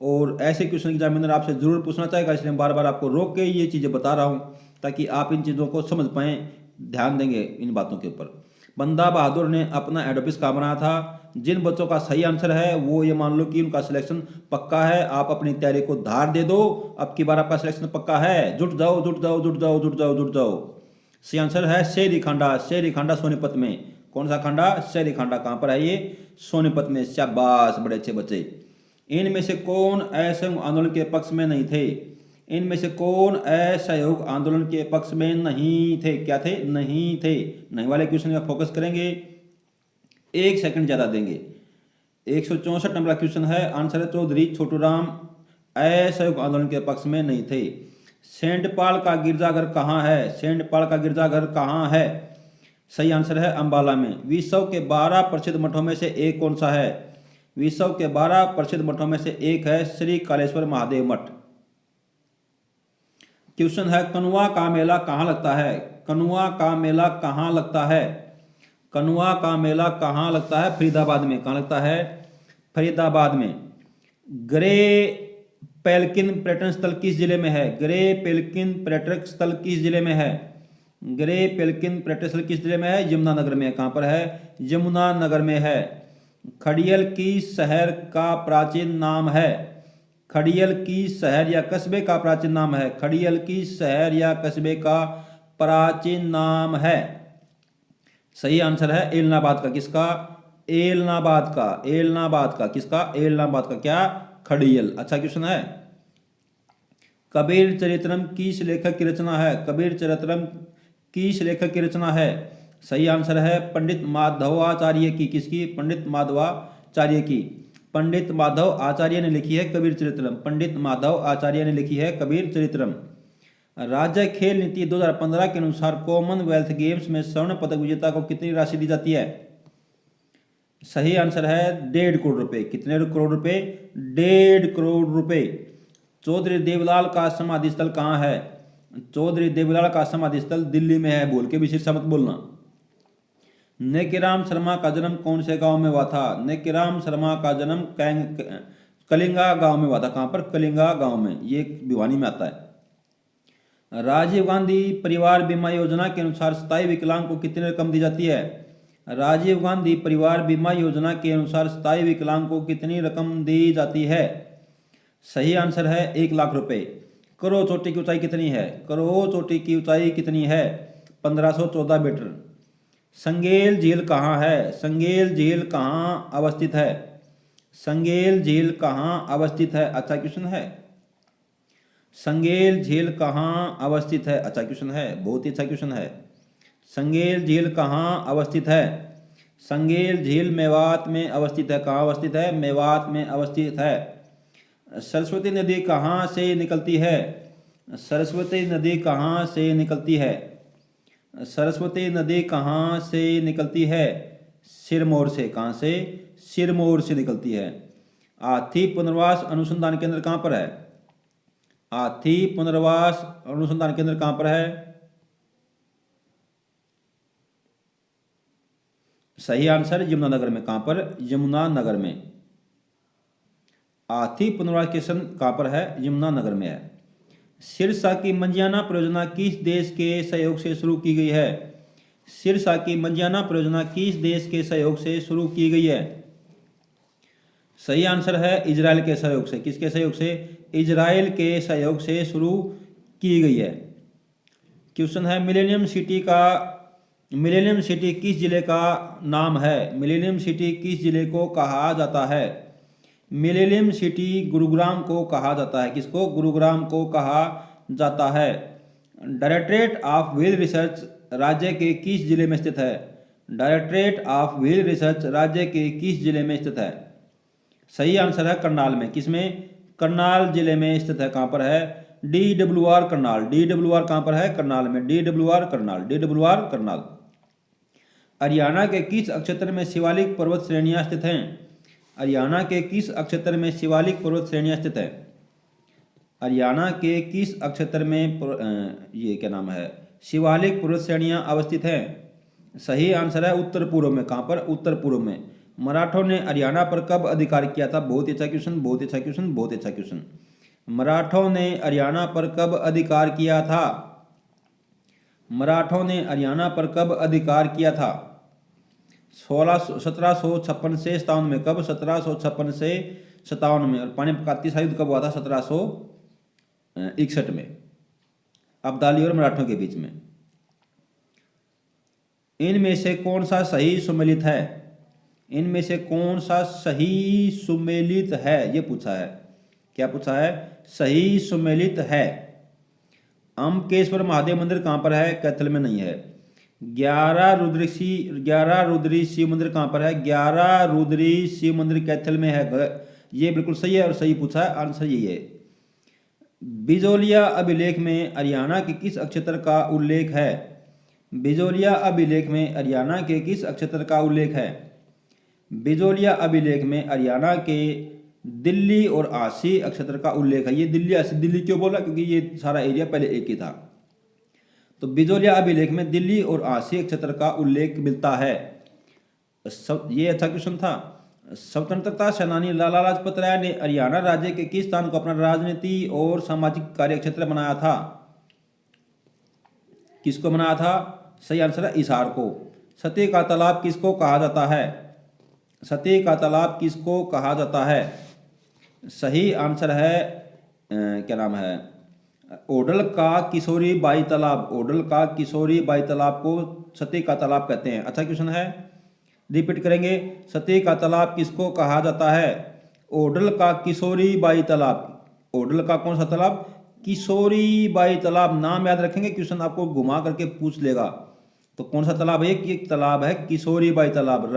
और ऐसे क्वेश्चन एग्जामिनर आपसे जरूर पूछना चाहेगा, इसलिए बार बार आपको रोक के ये चीज़ें बता रहा हूँ ताकि आप इन चीज़ों को समझ पाएँ, ध्यान देंगे इन बातों के ऊपर। बंदा बहादुर ने अपना हेड ऑफिस कहाँ बनाया था? जिन बच्चों का सही आंसर है वो ये मान लो कि उनका सिलेक्शन पक्का है, आप अपनी तैयारी को धार दे दो, अब की बार आपका सिलेक्शन पक्का है। जुट जाओ जुट जाओ जुट जाओ जुट जाओ जुट जाओ। सही आंसर है शेरी खांडा, शेरी खांडा सोनीपत में। कौन सा खांडा? शेरी खांडा। कहाँ पर है ये? सोनीपत में। शाबाश, बड़े अच्छे बच्चे। इनमें से कौन असहयोग आंदोलन के पक्ष में नहीं थे? इनमें से कौन असहयोग आंदोलन के पक्ष में नहीं थे? क्या थे? नहीं थे। नहीं वाले क्वेश्चन में फोकस करेंगे, 1 सेकंड ज़्यादा देंगे। 164 नंबर का क्वेश्चन है, आंसर है चौधरी छोटूराम असहयोग आंदोलन के पक्ष में नहीं थे। सेंट पॉल का गिरजाघर कहाँ है? सेंट पॉल का गिरजाघर कहाँ है? सही आंसर है अंबाला में। विश्व के 12 प्रसिद्ध मठों में से एक कौन सा है? विश्व के 12 प्रसिद्ध मठों में से एक है श्री कालेश्वर महादेव मठ। क्वेश्चन है, कनुआ का मेला कहाँ लगता है? कनुआ का मेला कहाँ लगता है? कनुआ का मेला कहाँ लगता है? फरीदाबाद में। कहाँ लगता है? फरीदाबाद में। ग्रे पेल्किन पर्यटन स्थल किस जिले में है? ग्रे पेल्किन पर्यटक स्थल किस जिले में है? ग्रे पेल्किन पर्यटन स्थल किस जिले में है? यमुनानगर में। कहाँ पर है? यमुनानगर में है। खड़ियल की शहर का प्राचीन नाम है? खड़ियल की शहर या कस्बे का प्राचीन नाम है? खड़ियल की शहर या कस्बे का प्राचीन नाम है? सही आंसर है एलनाबाद का। किसका? एलनाबाद का। एलनाबाद का। किसका? एलनाबाद का। क्या? खड़ियल। अच्छा क्वेश्चन है, कबीर चरित्रम किस लेखक की रचना है? कबीर चरित्रम किस लेखक की रचना है? सही आंसर है पंडित माधवाचार्य की। किसकी? पंडित माधवाचार्य की। पंडित माधव आचार्य ने लिखी है कबीर चरित्रम। पंडित माधव आचार्य ने लिखी है कबीर चरित्रम। राज्य खेल नीति 2015 के अनुसार कॉमनवेल्थ गेम्स में स्वर्ण पदक विजेता को कितनी राशि दी जाती है? सही आंसर है 1.5 करोड़ रुपए। कितने करोड़ रुपए? 1.5 करोड़ रुपए। चौधरी देवलाल का समाधि स्थल कहाँ है? चौधरी देवलाल का समाधि स्थल दिल्ली में है। बोल के भी शीर्षक मत बोलना। नेकीराम शर्मा का जन्म कौन से गांव में हुआ था? नेकीराम शर्मा का जन्म कलिंगा गांव में हुआ था। कहाँ पर? कलिंगा गांव में। ये भिवानी में आता है। राजीव गांधी परिवार बीमा योजना के अनुसार 27 विकलांग को कितनी रकम दी जाती है? राजीव गांधी परिवार बीमा योजना के अनुसार 27 विकलांग को कितनी रकम दी जाती है? सही आंसर है 1 लाख रुपए। करो चोटी की ऊंचाई कितनी है? करो चोटी की ऊंचाई कितनी है? 1514 मीटर। संगेल झील कहाँ है? संगेल झील कहाँ अवस्थित है? संगेल झील कहाँ अवस्थित है? अच्छा क्वेश्चन है। संगेल झील कहाँ अवस्थित है? अच्छा क्वेश्चन है, बहुत ही अच्छा क्वेश्चन है। संगेल झील कहाँ अवस्थित है? संगेल झील मेवात में अवस्थित है। कहाँ अवस्थित है? मेवात में अवस्थित है। सरस्वती नदी कहाँ से निकलती है? सरस्वती नदी कहाँ से निकलती है? सरस्वती नदी कहाँ से निकलती है? सिरमौर से। कहाँ से? सिरमौर से निकलती है। हाथी पुनर्वास अनुसंधान केंद्र कहाँ पर है? हाथी पुनर्वास अनुसंधान केंद्र कहाँ पर है? सही आंसर यमुनानगर में। कहाँ पर? यमुनानगर में। हाथी पुनर्वास केंद्र कहाँ पर है? यमुनानगर में है। सिरसा की मंजियाना परियोजना किस देश के सहयोग से शुरू की गई है? सिरसा की मंजियाना परियोजना किस देश के सहयोग से शुरू की गई है? सही आंसर है इजराइल के सहयोग से। किसके सहयोग से? इजराइल के सहयोग से शुरू की गई है। क्वेश्चन है, मिलेनियम सिटी किस जिले का नाम है? मिलेनियम सिटी किस जिले को कहा जाता है? मिलेनियम सिटी गुरुग्राम को कहा जाता है। किसको? गुरुग्राम को कहा जाता है। डायरेक्टरेट ऑफ व्हील रिसर्च राज्य के किस जिले में स्थित है? डायरेक्टरेट ऑफ व्हील रिसर्च राज्य के किस जिले में स्थित है? सही आंसर है करनाल में। किसमें? करनाल जिले में स्थित है। कहाँ पर है? DWR करनाल। DWR कहाँ पर है? करनाल में। DWR करनाल। DWR करनाल। हरियाणा के किस क्षेत्र में शिवालिक पर्वत श्रेणियां स्थित हैं? हरियाणा के किस क्षेत्र में शिवालिक पर्वत श्रेणियां स्थित है? हरियाणा के किस क्षेत्र में ये क्या नाम है, शिवालिक पर्वत श्रेणियां अवस्थित हैं? सही आंसर है उत्तर पूर्व में। कहाँ पर? उत्तर पूर्व में। मराठों ने हरियाणा पर कब अधिकार किया था? बहुत अच्छा क्वेश्चन, बहुत अच्छा क्वेश्चन, बहुत अच्छा क्वेश्चन। मराठों ने हरियाणा पर कब अधिकार किया था? मराठों ने हरियाणा पर कब अधिकार किया था? 1756 से 57 में। कब? 1756 से 57 में। और पानीपत का युद्ध कब हुआ था? 1761 में, अब्दाली और मराठों के बीच में। इनमें से कौन सा सही सुमेलित है? इनमें से कौन सा सही सुमेलित है, ये पूछा है। क्या पूछा है? सही सुमेलित है। अम्बकेश्वर महादेव मंदिर कहाँ पर है? कैथल में नहीं है। ग्यारह रुद्री शिव मंदिर कहाँ पर है? 11 रुद्री शिव मंदिर कैथल में है। ये बिल्कुल सही है और सही पूछा है, आंसर यही है। बिजोलिया अभिलेख में हरियाणा के किस नक्षत्र का उल्लेख है? बिजोलिया अभिलेख में हरियाणा के किस नक्षत्र का उल्लेख है? बिजोलिया अभिलेख में हरियाणा के दिल्ली और आसी नक्षत्र का उल्लेख है। ये दिल्ली आसी, दिल्ली क्यों बोला? क्योंकि ये सारा एरिया पहले एक ही था। तो बिजोलिया अभिलेख में दिल्ली और आसी नक्षत्र का उल्लेख मिलता है। ये अच्छा क्वेश्चन था। स्वतंत्रता सेनानी लाला लाजपत राय ने हरियाणा राज्य के किस स्थान को अपना राजनीति और सामाजिक कार्य क्षेत्र बनाया था? किसको बनाया था? सही आंसर है हिसार को। सती का तालाब किसको कहा जाता है? सती का तालाब किसको कहा जाता है? सही आंसर है क्या नाम है, ओडल का किशोरी बाई तालाब। ओडल का किशोरी बाई तालाब को सती का तालाब कहते हैं। अच्छा क्वेश्चन है, रिपीट करेंगे। सती का तालाब किसको कहा जाता है? ओडल का किशोरी बाई तालाब। ओडल का कौन सा तालाब? किशोरी बाई तालाब। नाम याद रखेंगे, क्वेश्चन आपको घुमा करके पूछ लेगा। तो कौन सा तालाब है? कि तालाब है किशोरी बाई तालाब।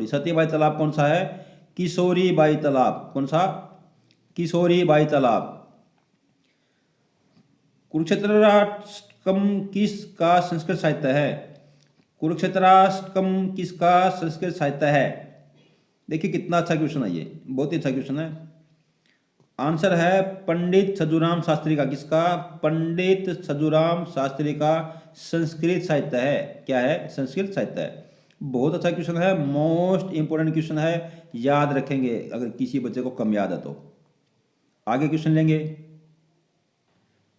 सती बाई तालाब कौन सा है? किशोरी बाई तालाब। कौन सा? किशोरी बाई तालाब। कुरुक्षेत्राष्टकम किसका संस्कृत साहित्य है? कुरुक्षेत्राष्टकम किसका संस्कृत साहित्य है? देखिए कितना अच्छा क्वेश्चन है, ये बहुत ही अच्छा क्वेश्चन है। आंसर है पंडित छजुराम शास्त्री का। किसका? पंडित छजुराम शास्त्री का संस्कृत साहित्य है। क्या है? संस्कृत साहित्य है। बहुत अच्छा क्वेश्चन है, मोस्ट इंपोर्टेंट क्वेश्चन है, याद रखेंगे अगर किसी बच्चे को कम याद है तो। आगे क्वेश्चन लेंगे।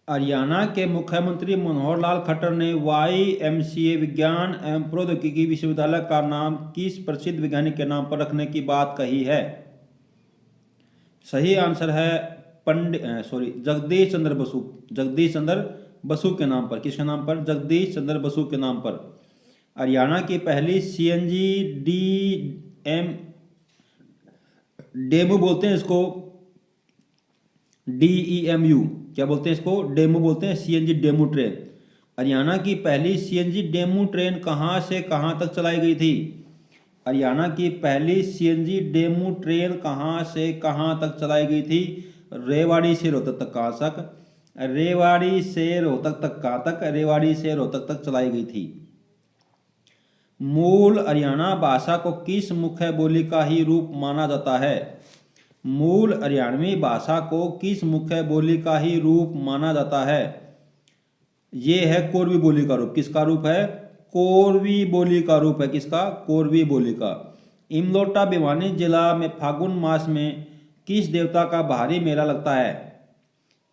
हरियाणा के मुख्यमंत्री मनोहर लाल खट्टर ने YMCA विज्ञान एवं प्रौद्योगिकी विश्वविद्यालय का नाम किस प्रसिद्ध वैज्ञानिक के नाम पर रखने की बात कही है? सही आंसर है जगदीश चंद्र बसु। जगदीश चंद्र बसु के नाम पर। किसके नाम पर? जगदीश चंद्र बसु के नाम पर। हरियाणा की पहली CNG डेमू बोलते हैं इसको, DEMU। क्या बोलते हैं इसको? डेमू बोलते हैं, CNG डेमू ट्रेन। हरियाणा की पहली CNG डेमू ट्रेन कहाँ से कहाँ तक चलाई गई थी? हरियाणा की पहली CNG डेमू ट्रेन कहाँ से कहाँ तक चलाई गई थी? रेवाड़ी से रोहतक तक। कहाँ तक? रेवाड़ी से रोहतक तक। कहाँ तक? रेवाड़ी से रोहतक तक चलाई गई थी। मूल हरियाणा भाषा को किस मुख्य बोली का ही रूप माना जाता है? मूल हरियाणवी भाषा को किस मुख्य बोली का ही रूप माना जाता है? ये है कोरवी बोली का रूप। किसका रूप है? कोरवी बोली का रूप है। किसका? कोरवी बोली का। इमलोटा भिवानी जिला में फागुन मास में किस देवता का भारी मेला लगता है?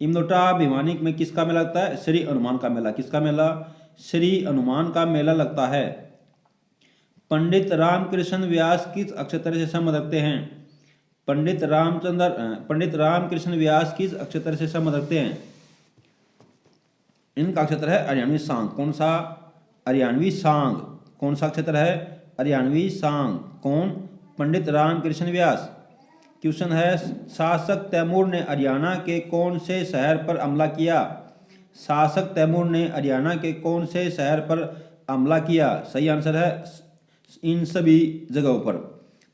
इमलोटा भिवानी में किसका मेला लगता है? श्री हनुमान का मेला। किसका मेला? श्री हनुमान का मेला लगता है। पंडित रामकृष्ण व्यास किस नक्षत्र से संबंध रखते हैं? पंडित रामकृष्ण व्यास किस नक्षत्र से संबंध रखते हैं? इनका नक्षत्र है हरियाणवी सांग। कौन सा? हरियाणवी सांग। कौन सा नक्षत्र है? हरियाणवी सांग। कौन? पंडित रामकृष्ण व्यास। क्वेश्चन है, शासक तैमूर ने हरियाणा के कौन से शहर पर हमला किया? शासक तैमूर ने हरियाणा के कौन से शहर पर हमला किया? सही आंसर है इन सभी जगहों पर।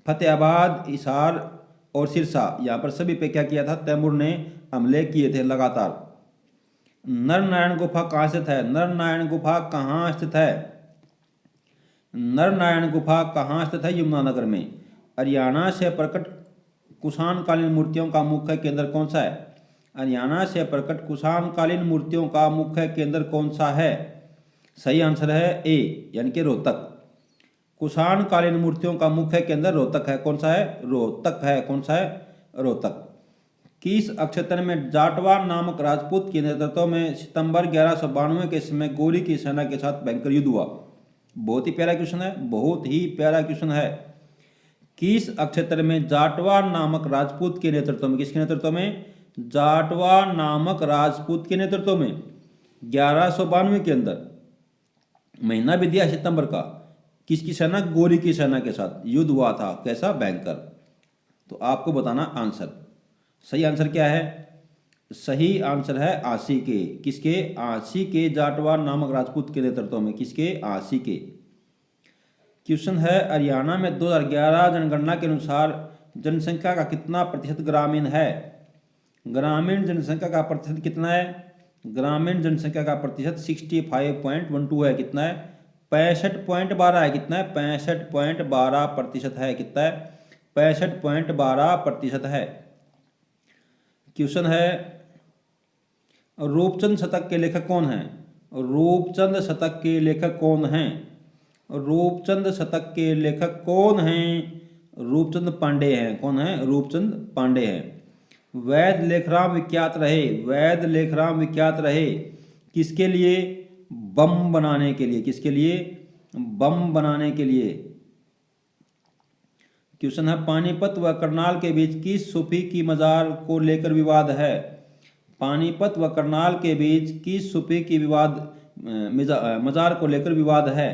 फतेहाबाद, हिसार और सिरसा, यहाँ पर सभी पे क्या किया था? तैमूर ने हमले किए थे लगातार। नरनारायण गुफा कहाँ स्थित है? नरनारायण गुफा कहाँ स्थित है? नरनारायण गुफा कहाँ स्थित है? यमुनानगर में। हरियाणा से प्रकट कुषाणकालीन मूर्तियों का मुख्य केंद्र कौन सा है? हरियाणा से प्रकट कुषाणकालीन मूर्तियों का मुख्य केंद्र कौन सा है? सही आंसर है ए, यानी कि रोहतक। कुषाणकालीन मूर्तियों का मुख्य केंद्र रोहतक है। कौन सा है? रोहतक है। कौन सा है? रोहतक। किस नक्षत्र में जाटवा नामक राजपूत के नेतृत्व में सितंबर 1192 के समय गोरी की सेना के साथ भयंकर युद्ध हुआ? बहुत ही प्यारा क्वेश्चन है, बहुत ही प्यारा क्वेश्चन है। किस नक्षत्र में जाटवा नामक राजपूत के नेतृत्व में? किसके नेतृत्व में? जाटवा नामक राजपूत के नेतृत्व में 1192 के अंदर महीना भी दिया सितंबर का। किसकी सेना? गोरी की सेना के साथ युद्ध हुआ था। कैसा? भयंकर। तो आपको बताना आंसर। सही आंसर क्या है? सही आंसर है आसी के। किसके? आसी के जाटवा नामक राजपूत के नेतृत्व में। किसके? आसी के। क्वेश्चन है, हरियाणा में 2011 जनगणना के अनुसार जनसंख्या का कितना प्रतिशत ग्रामीण है? ग्रामीण जनसंख्या का प्रतिशत कितना है? ग्रामीण जनसंख्या का प्रतिशत 65.12 है। कितना है? 65.12 है। कितना है? 65.12% है। कितना है? 65.12% है। क्वेश्चन है, रूपचंद शतक के लेखक कौन हैं? रूपचंद शतक के लेखक कौन हैं? रूपचंद शतक के लेखक कौन हैं? रूपचंद पांडे हैं। कौन है? रूपचंद पांडे हैं। वैद लेखराम विख्यात रहे। वैद लेखराम विख्यात रहे किसके लिए? बम बनाने के लिए। किसके लिए? बम बनाने के लिए। क्वेश्चन है, पानीपत व करनाल के बीच किस सूफी की मजार को लेकर विवाद है? पानीपत व करनाल के बीच किस सूफी की मजार को लेकर विवाद है?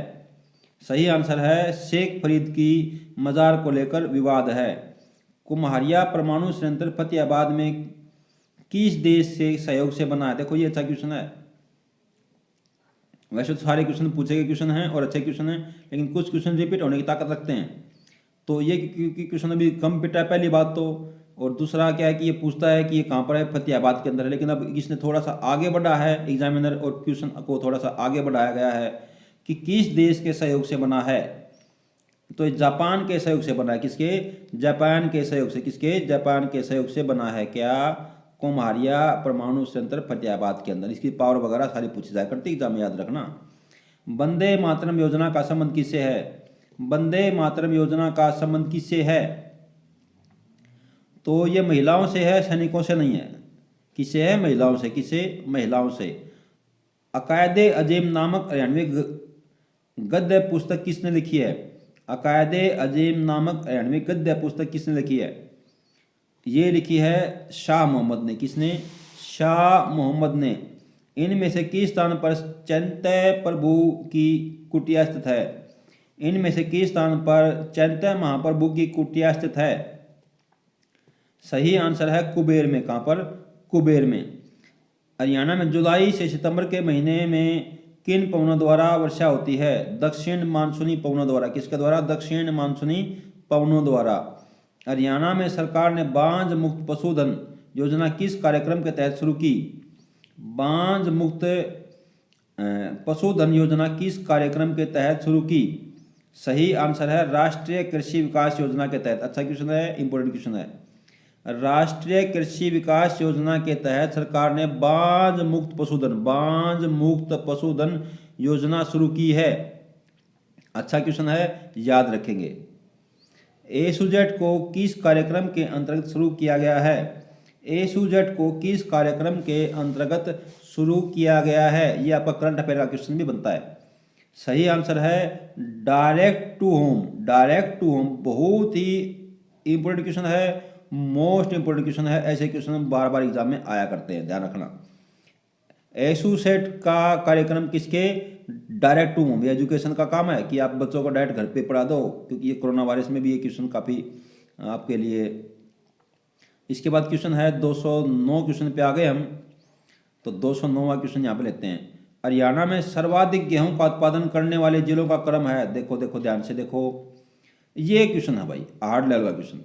सही आंसर है शेख फरीद की मजार को लेकर विवाद है। कुम्हारिया परमाणु संयंत्र फतेहाबाद में किस देश से सहयोग से बना है? देखो ये अच्छा क्वेश्चन है। वैसे तो सारे क्वेश्चन पूछे गए क्वेश्चन हैं और अच्छे क्वेश्चन हैं, लेकिन कुछ क्वेश्चन रिपीट होने की ताकत रखते हैं। तो ये क्वेश्चन अभी कम पिटा है, पहली बात तो। और दूसरा क्या है कि ये पूछता है कि ये कहाँ पर है? फतेहाबाद के अंदर है। लेकिन अब इसने थोड़ा सा आगे बढ़ा है, एग्जामिनर और क्वेश्चन को थोड़ा सा आगे बढ़ाया गया है कि किस देश के सहयोग से बना है। तो जापान के सहयोग से बना है। किसके? जापान के सहयोग से। किसके? जापान के सहयोग से बना है। क्या? कुम्हारिया परमाणु संयंत्र फतेहाबाद के अंदर। इसकी पावर वगैरह सारी पूछी जाया करती, एग्जाम में याद रखना। वंदे मातरम योजना का संबंध किससे है? वंदे मातरम योजना का संबंध किससे है? तो ये महिलाओं से है, सैनिकों से नहीं है। किससे है? महिलाओं से। किससे? महिलाओं से। अकायदे अजीम नामक हरियाणवी गद्य पुस्तक किसने लिखी है? अकायदे अजीम नामक हरियाणवी गद्य पुस्तक किसने लिखी है? ये लिखी है शाह मोहम्मद ने। किसने? शाह मोहम्मद ने। इनमें से किस स्थान पर चैत्य प्रभु की कुटिया स्थित है? इनमें से किस स्थान पर चैत्य महाप्रभु की कुटिया स्थित है? सही आंसर है कुबेर में। कहाँ पर? कुबेर में। हरियाणा में जुलाई से सितंबर के महीने में किन पवनों द्वारा वर्षा होती है? दक्षिण मानसूनी पवनों द्वारा। किसके द्वारा? दक्षिण मानसूनी पवनों द्वारा। हरियाणा में सरकार ने बांझ मुक्त पशुधन योजना किस कार्यक्रम के तहत शुरू की? बांझ मुक्त पशुधन योजना किस कार्यक्रम के तहत शुरू की? सही आंसर है राष्ट्रीय कृषि विकास योजना के तहत। अच्छा क्वेश्चन है, इंपॉर्टेंट क्वेश्चन है। राष्ट्रीय कृषि विकास योजना के तहत सरकार ने बांझ मुक्त पशुधन योजना शुरू की है। अच्छा क्वेश्चन है, याद रखेंगे। एसुजेट को किस कार्यक्रम के अंतर्गत शुरू किया गया है? एसुजेट को किस कार्यक्रम के अंतर्गत शुरू किया गया है? ये आपका करंट अफेयर का क्वेश्चन भी बनता है। सही आंसर है direct to home. Direct to home बहुत ही इंपॉर्टेंट क्वेश्चन है, मोस्ट इंपोर्टेंट क्वेश्चन है। ऐसे क्वेश्चन बार बार एग्जाम में आया करते हैं, ध्यान रखना। एसुसेट का कार्यक्रम किसके? Direct to home. एजुकेशन का काम है कि आप बच्चों को डायरेक्ट घर पे पढ़ा दो, क्योंकि ये कोरोना वायरस में भी ये क्वेश्चन काफ़ी आपके लिए। इसके बाद क्वेश्चन है 209 क्वेश्चन पे आ गए हम। तो 209वां क्वेश्चन यहाँ पे लेते हैं। हरियाणा में सर्वाधिक गेहूं का उत्पादन करने वाले जिलों का क्रम है। देखो देखो ध्यान से देखो, ये क्वेश्चन है भाई, हार्ड लेवल का क्वेश्चन।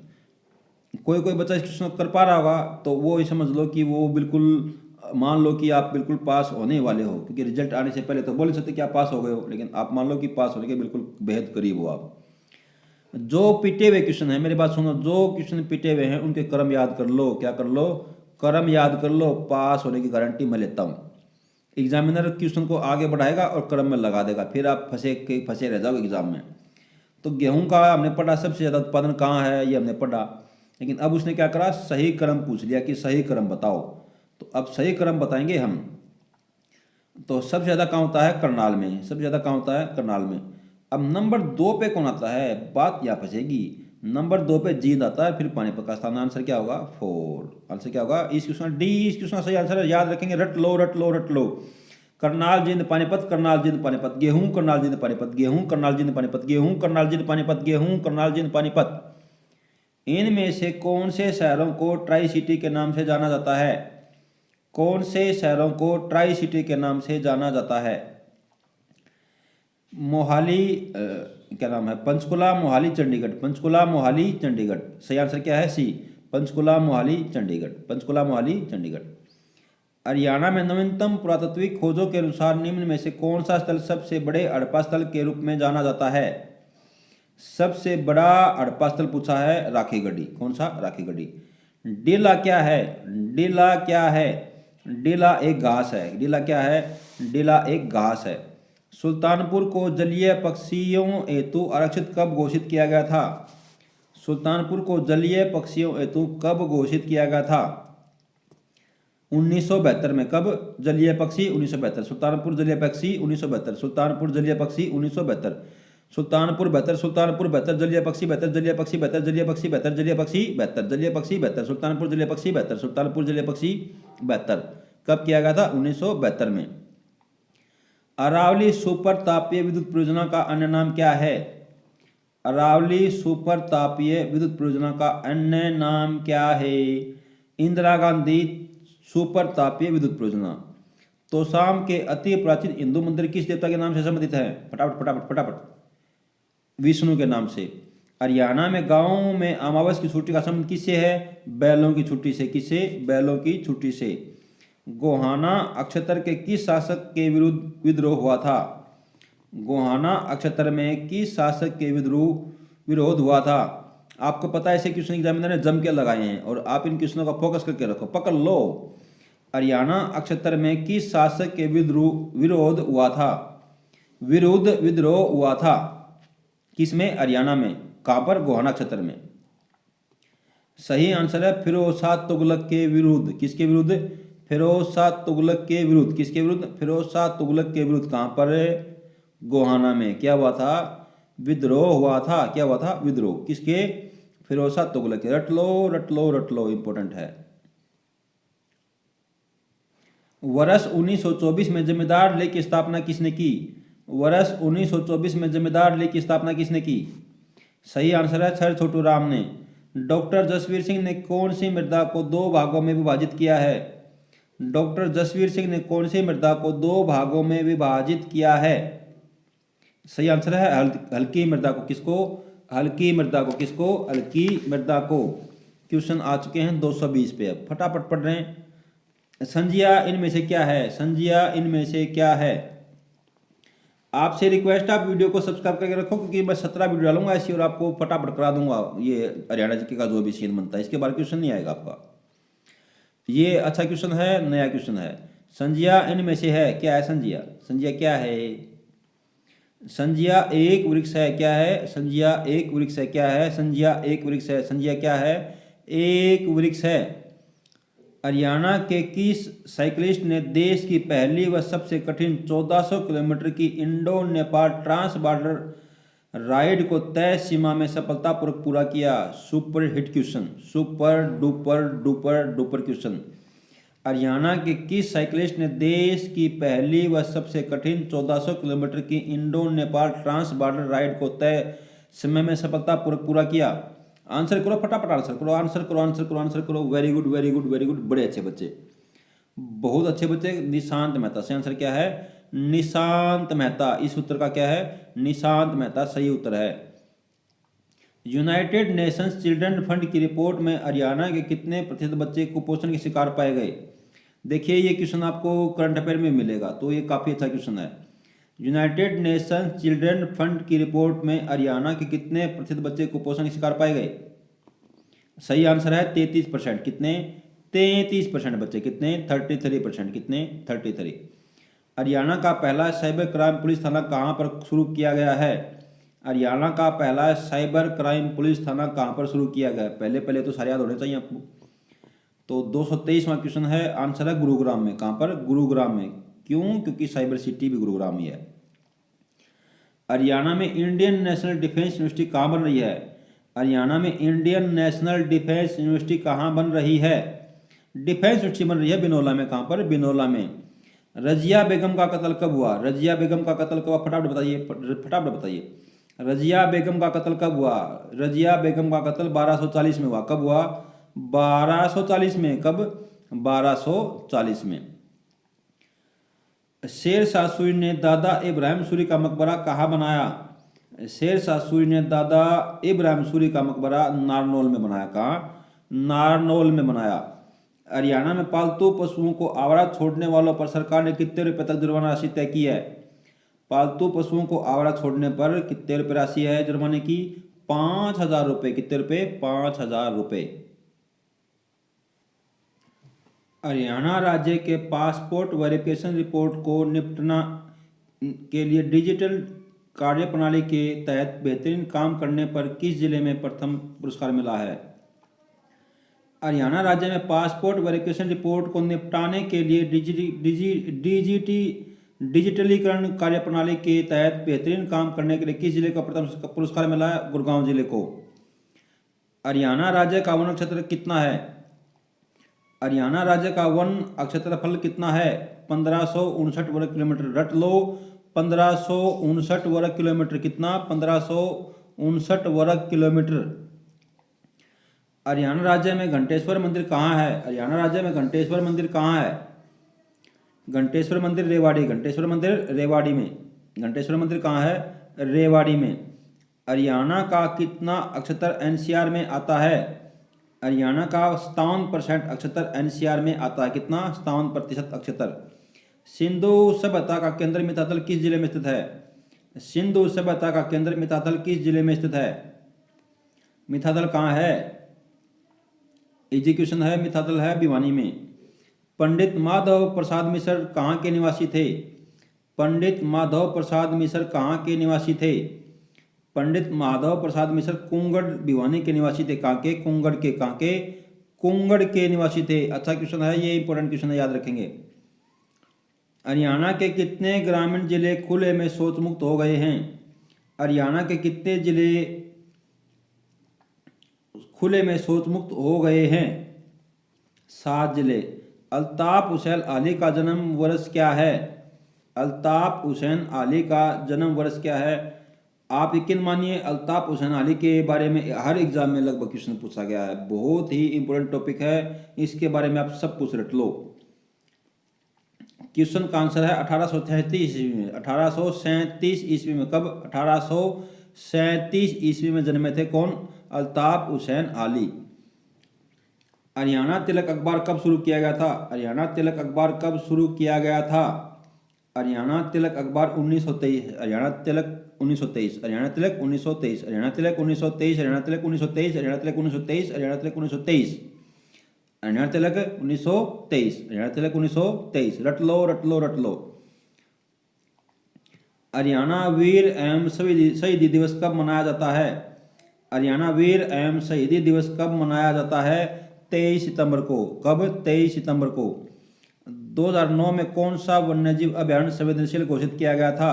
कोई बच्चा इस क्वेश्चन कर पा रहा होगा तो वो ये समझ लो कि वो बिल्कुल, मान लो कि आप बिल्कुल पास होने वाले हो, क्योंकि रिजल्ट आने से पहले तो बोल नहीं सकते कि आप पास हो गए हो, लेकिन आप मान लो कि पास होने के बिल्कुल बेहद करीब हो आप। जो पिटे हुए क्वेश्चन है, मेरी बात सुनो, जो क्वेश्चन पिटे हुए हैं उनके क्रम याद कर लो। क्या कर लो? क्रम याद कर लो। पास होने की गारंटी मैं लेता हूँ। एग्जामिनर क्वेश्चन को आगे बढ़ाएगा और क्रम में लगा देगा, फिर आप फंसे रह जाओगे एग्जाम में। तो गेहूं का हमने पढ़ा, सबसे ज़्यादा उत्पादन कहाँ है ये हमने पढ़ा, लेकिन अब उसने क्या करा? सही क्रम पूछ लिया कि सही क्रम बताओ। तो अब सही क्रम बताएंगे हम। तो सबसे ज़्यादा कहाँ होता है? करनाल में। सबसे ज़्यादा कहाँ होता है? करनाल में। अब नंबर 2 पे कौन आता है? बात यहाँ फंसेगी। नंबर 2 पे जींद आता है, फिर पानीपत का स्थान। आंसर क्या होगा? 4। आंसर क्या होगा? इस क्वेश्चन डी। इस क्वेश्चन का सही आंसर है, याद रखेंगे, रट लो रट लो रट लो। करनाल जिंद पानीपत, करनाल जिंद पानीपत, गेहूं करनाल जिंद पानीपत, गेहूं करनाल जिंद पानीपत, गेहूं करनाल जिंद पानीपत, गेहूं करनाल जिंद पानीपत। इनमें से कौन से शहरों को ट्राई सिटी के नाम से जाना जाता है? कौन से शहरों को ट्राई सिटी के नाम से जाना जाता है? मोहाली क्या नाम है? पंचकुला, मोहाली, चंडीगढ़। पंचकुला, मोहाली, चंडीगढ़। सही आंसर क्या है? सी, पंचकुला, मोहाली, चंडीगढ़। पंचकुला, मोहाली, चंडीगढ़। हरियाणा में नवीनतम पुरातात्विक खोजों के अनुसार निम्न में से कौन सा स्थल सबसे बड़े हड़प्पा स्थल के रूप में जाना जाता है? सबसे बड़ा हड़प्पा स्थल पूछा है राखीगढ़ी। कौन सा? राखीगढ़ी। डीला क्या है? डीला क्या है? डीला एक घास है। डीला क्या है? डीला एक घास है। सुल्तानपुर को जलीय पक्षियों हेतु आरक्षित कब घोषित किया गया था? सुल्तानपुर को जलीय पक्षियों हेतु कब घोषित किया गया था? 1972 में। कब? जलीय पक्षी 1972। सुल्तानपुर जलीय पक्षी 1972। सुल्तानपुर जलीय पक्षी 1972। सुल्तानपुर बेहतर, सुल्तानपुर बेहतर, जलीय पक्षी बेहतर, जलीय पक्षी बेहतर, जलीय पक्षी बेहतर, जलीय पक्षी बेहतर, जलीय पक्षी बेहतर, सुल्तानपुर जलीय पक्षी बेहतर, सुल्तानपुर जलीय पक्षी बेहतर। कब किया गया था? 1972 में। अरावली सुपर तापीय विद्युत परियोजना का अन्य नाम क्या है? अरावली सुपर तापीय विद्युत परियोजना का अन्य नाम क्या है? इंदिरा गांधी सुपर तापीय विद्युत परियोजना। तोशाम के अति प्राचीन हिंदू मंदिर किस देवता के नाम से संबंधित है? फटाफट फटाफट फटाफट। विष्णु के नाम से। हरियाणा में गांवों में अमावस की छुट्टी का संबंध किससे है? बैलों की छुट्टी से। किससे? बैलों की छुट्टी से। गोहाना अक्षतर के किस शासक के विरुद्ध विद्रोह हुआ था? गोहाना अक्षतर में किस शासक के विरोध हुआ था? आपको पता है, ऐसे क्वेश्चन एग्जामिनर ने जम के लगाए हैं और आप इन क्वेश्चनों का फोकस करके रखो, पकड़ लो। हरियाणा अक्षतर में किस शासक के विरोध हुआ था? विद्रोह हुआ था। किसमें? हरियाणा में। कहां पर? गोहाना क्षेत्र में। सही आंसर है फिरोज शाह तुगलक के विरुद्ध। किसके विरुद्ध? फिरोज शाह तुगलक के विरुद्ध। किसके विरुद्ध? फिरोज शाह तुगलक के विरुद्ध। कहां पर? गोहाना में। क्या हुआ था? विद्रोह हुआ था। क्या हुआ था? विद्रोह। किसके? फिरोज शाह तुगलक के। रट लो रट लो रट लो, इंपॉर्टेंट है। वर्ष 1924 में जमींदार लीग की स्थापना किसने की? वर्ष 1924 में जमींदार लीग की स्थापना किसने की? सही आंसर है सर छोटू राम ने। डॉक्टर जसवीर सिंह ने कौन सी मृदा को 2 भागों में विभाजित किया है? डॉक्टर जसवीर सिंह ने कौन सी मृदा को 2 भागों में विभाजित किया है? सही आंसर है हल्की मृदा को। किसको? हल्की मृदा को। किसको? हल्की मृदा को। क्वेश्चन आ चुके हैं 220 पे। अब फटाफट पढ़ रहे हैं। संज्ञा इनमें से क्या है? संज्ञा इनमें से क्या है? आपसे रिक्वेस्ट है आप वीडियो को सब्सक्राइब करके रखो, क्योंकि मैं 17 वीडियो डालूंगा ऐसी और आपको फटाफट करा दूंगा। ये हरियाणा जीके का जो भी सीन बनता है, इसके बारे क्वेश्चन नहीं आएगा आपका। ये अच्छा क्वेश्चन है, नया क्वेश्चन है। संज्ञा इनमें से है क्या है? संज्ञा, संज्ञा क्या है? संज्ञा एक वृक्ष है। क्या है? संज्ञा एक वृक्ष है। क्या है? संज्ञा एक वृक्ष है। संज्ञा क्या है? एक वृक्ष है। हरियाणा के किस साइकिलिस्ट ने देश की पहली व सबसे कठिन 1400 किलोमीटर की Indo Nepal trans border ride को तय सीमा में सफलतापूर्वक पूरा किया? Super hit question, super duper duper duper question. Haryana के किस साइकिलिस्ट ने देश की पहली व सबसे कठिन 1400 किलोमीटर की Indo Nepal trans border ride को तय समय में सफलतापूर्वक पूरा किया? आंसर करो फटाफट, आंसर करो, आंसर करो, आंसर करो, आंसर करो। Very good very good very good, बड़े अच्छे बच्चे, बहुत अच्छे बच्चे। निशांत मेहता। सही आंसर क्या है? निशांत मेहता। इस उत्तर का क्या है? निशांत मेहता सही उत्तर है। यूनाइटेड नेशंस चिल्ड्रन फंड की रिपोर्ट में हरियाणा के कितने प्रतिशत बच्चे कुपोषण के शिकार पाए गए? देखिए ये क्वेश्चन आपको करंट अफेयर में मिलेगा, तो ये काफी अच्छा क्वेश्चन है। यूनाइटेड नेशंस चिल्ड्रन फंड की रिपोर्ट में हरियाणा के कितने प्रतिशत बच्चे कुपोषण के शिकार पाए गए? सही आंसर है 33%। कितने? 33% बच्चे। कितने? 33%। कितने? 33। हरियाणा का पहला साइबर क्राइम पुलिस थाना कहां पर शुरू किया गया है? हरियाणा का पहला साइबर क्राइम पुलिस थाना कहां पर शुरू किया गया है? पहले पहले तो सारे याद होने चाहिए आपको। तो 223वां क्वेश्चन है, आंसर है गुरुग्राम में। कहां पर? गुरुग्राम में। क्यों? क्योंकि साइबर सिटी भी गुरुग्राम ही है। हरियाणा में इंडियन नेशनल डिफेंस यूनिवर्सिटी कहां बन रही है? हरियाणा में इंडियन नेशनल डिफेंस यूनिवर्सिटी कहां बन रही है? डिफेंस यूनिवर्सिटी बन रही है बिनौला में। कहां पर? बिनौला में। रजिया बेगम का कत्ल कब हुआ? रजिया बेगम का कत्ल कब हुआ? फटाफट बताइए, फटाफट बताइए। रजिया बेगम का कत्ल कब हुआ? रजिया बेगम का कत्ल 1240 में हुआ। कब हुआ? 1240 में। कब? 1240 में। शेर शाह सूरी ने दादा इब्राहिम सूरी का मकबरा कहाँ बनाया? शेर शाह सूरी ने दादा इब्राहिम सूरी का मकबरा नारनौल में बनाया। कहाँ? नारनौल में बनाया। हरियाणा में पालतू पशुओं को आवारा छोड़ने वालों पर सरकार ने कितने रुपए तक जुर्माना राशि तय की है? पालतू पशुओं को आवारा छोड़ने पर कितने रुपए राशि है जुर्माने की? 5,000 रुपये। कितने रुपए? 5,000 रुपये। हरियाणा राज्य के पासपोर्ट वेरिफिकेशन रिपोर्ट को निपटना के लिए डिजिटल कार्य प्रणाली के तहत बेहतरीन काम करने पर किस जिले में प्रथम पुरस्कार मिला है? हरियाणा राज्य में पासपोर्ट वेरिफिकेशन रिपोर्ट को निपटाने के लिए डिजिटलीकरण कार्य प्रणाली के तहत बेहतरीन काम करने के लिए किस जिले को प्रथम पुरस्कार मिला है? गुड़गांव जिले को। हरियाणा राज्य का वन क्षेत्र कितना है? हरियाणा राज्य का वन क्षेत्रफल कितना है? 1559 वर्ग किलोमीटर। रट लो, 1559 वर्ग किलोमीटर। कितना? 1559 वर्ग किलोमीटर। हरियाणा राज्य में घंटेश्वर मंदिर कहाँ है? हरियाणा राज्य में घंटेश्वर मंदिर कहाँ है? घंटेश्वर मंदिर रेवाड़ी। घंटेश्वर मंदिर रेवाड़ी में। घंटेश्वर मंदिर कहाँ है? रेवाड़ी में। हरियाणा का कितना अक्षतर एनसीआर में आता है? हरियाणा का 57% अक्षतर एनसीआर में आता है। कितना? 57% अक्षतर। सिंधु सभ्यता का केंद्र मिताथल किस जिले में स्थित है? सिंधु सभ्यता का केंद्र मिताथल किस जिले में स्थित है? मिताथल कहाँ है? एजुकेशन है। मिताथल है भिवानी में। पंडित माधव प्रसाद मिश्र कहाँ के निवासी थे? पंडित माधव प्रसाद मिश्र कहाँ के निवासी थे? पंडित माधव प्रसाद मिश्र कुंगड़ भिवानी के निवासी थे। कहाँ के? कुंगड़ के। कहाँ के? कुंगड़ के निवासी थे। अच्छा क्वेश्चन है ये, इंपॉर्टेंट क्वेश्चन है, याद रखेंगे। हरियाणा के कितने ग्रामीण जिले खुले में शौच मुक्त हो गए हैं? हरियाणा के कितने जिले खुले में शौच मुक्त हो गए हैं? 7 जिले। अल्ताफ हुसैन अली का जन्म वर्ष क्या है? अल्ताफ हुसैन अली का जन्म वर्ष क्या है? आप यकीन मानिए अल्ताफ हुसैन अली के बारे में हर एग्जाम में लगभग क्वेश्चन पूछा गया है। बहुत ही इंपॉर्टेंट टॉपिक है, इसके बारे में आप सब कुछ रट लो। क्वेश्चन का आंसर है 1837 ईस्वी में। 1837 ईस्वी में। कब? 1837 ईस्वी में जन्मे थे। कौन? अल्ताफ हुसैन अली। हरियाणा तिलक अखबार कब शुरू किया गया था? हरियाणा तिलक अखबार कब शुरू किया गया था? हरियाणा तिलक अखबार 1923। हरियाणा तिलक 1923। हरियाणा तिलक 1923। हरियाणा तिलक 1923। हरियाणा तिलक 1923। हरियाणा तिलक 1923। हरियाणा तिलक 1923। हरियाणा तिलक 1923। हरियाणा तिलक 1923। रट लो, रट लो, रट लो। हरियाणा वीर एवं शहीदी दिवस कब मनाया जाता है? हरियाणा वीर एवं शहीदी दिवस कब मनाया जाता है? 23 सितंबर को। कब? 23 सितंबर को। 2009 में कौन सा वन्यजीव अभयारण्य संवेदनशील घोषित किया गया था?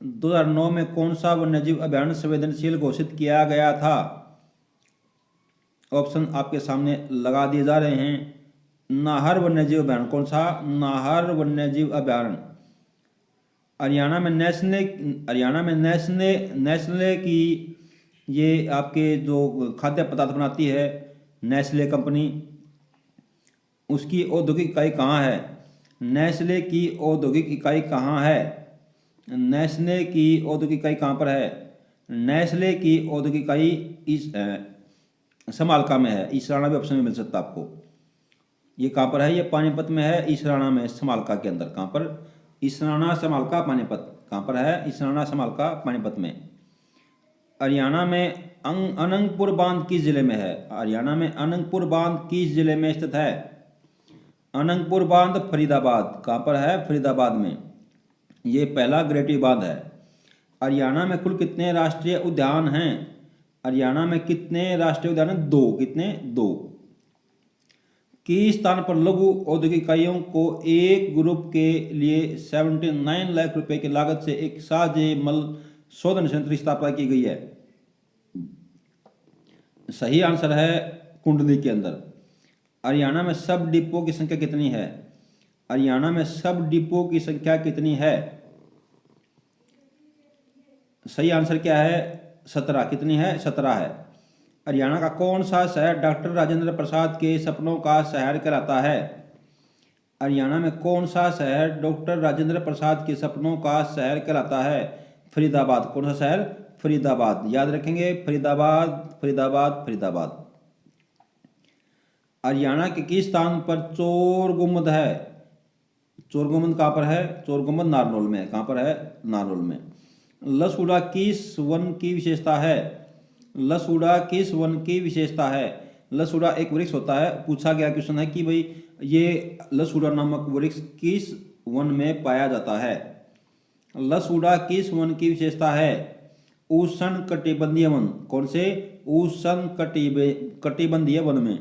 2009 में कौन सा वन्यजीव अभयारण्य संवेदनशील घोषित किया गया था? ऑप्शन आपके सामने लगा दिए जा रहे हैं। नाहर वन्यजीव अभयारण्य। कौन सा? नाहर वन्यजीव अभयारण्य। हरियाणा में नेस्ले की ये आपके जो खाद्य पदार्थ बनाती है नेस्ले कंपनी, उसकी औद्योगिक इकाई कहाँ है? नेस्ले की औद्योगिक इकाई कहाँ है? नेस्ले की औद्योगिक इकाई कहाँ पर है? नेस्ले की औद्योगिक इकाई इस समालका में है। इसराना भी ऑप्शन में मिल सकता है आपको। ये कहाँ पर है? ये पानीपत में है, इसराना में, समालका के अंदर। कहाँ पर? इसराना, समालका, पानीपत। कहाँ पर है? इसराना, समालका, पानीपत में। हरियाणा में अनंगपुर बांध किस जिले में है? हरियाणा में अनंगपुर बांध किस जिले में स्थित है? अनंगपुर बांध फरीदाबाद। कहाँ पर है? फरीदाबाद में। ये पहला ग्रेटी बांध है। हरियाणा में कुल कितने राष्ट्रीय उद्यान हैं? हरियाणा में कितने राष्ट्रीय उद्यान हैं? 2। कितने? 2। किस स्थान पर लघु औद्योगिक इकाइयों को एक ग्रुप के लिए 79 लाख रुपए की लागत से एक साझे मल शोधन संयंत्र की स्थापना की गई है? सही आंसर है कुंडली के अंदर। हरियाणा में सब डिपो की संख्या कितनी है? हरियाणा में सब डिपो की संख्या कितनी है? सही आंसर क्या है? 17। कितनी है? 17 है। हरियाणा का कौन सा शहर डॉक्टर राजेंद्र प्रसाद के सपनों का शहर कहलाता है? हरियाणा में कौन सा शहर डॉक्टर राजेंद्र प्रसाद के सपनों का शहर कहलाता है? फरीदाबाद। कौन सा शहर? फरीदाबाद। याद रखेंगे, फरीदाबाद, फरीदाबाद, फरीदाबाद। हरियाणा के किस स्थान पर चोर गुम्बद है? चोर गुम्बद कहाँ पर है? चोर गुम्बद नारनौल में है। कहाँ पर है? नारनौल में। लसुड़ा किस वन की विशेषता है? लसुड़ा किस वन की विशेषता है? लसुड़ा एक वृक्ष होता है। पूछा गया क्वेश्चन है कि भाई ये लसुड़ा नामक वृक्ष किस वन में पाया जाता है? लसुड़ा किस वन की विशेषता है? उष्ण कटिबंधीय वन। कौन से? उष्ण कटिबंधीय वन में।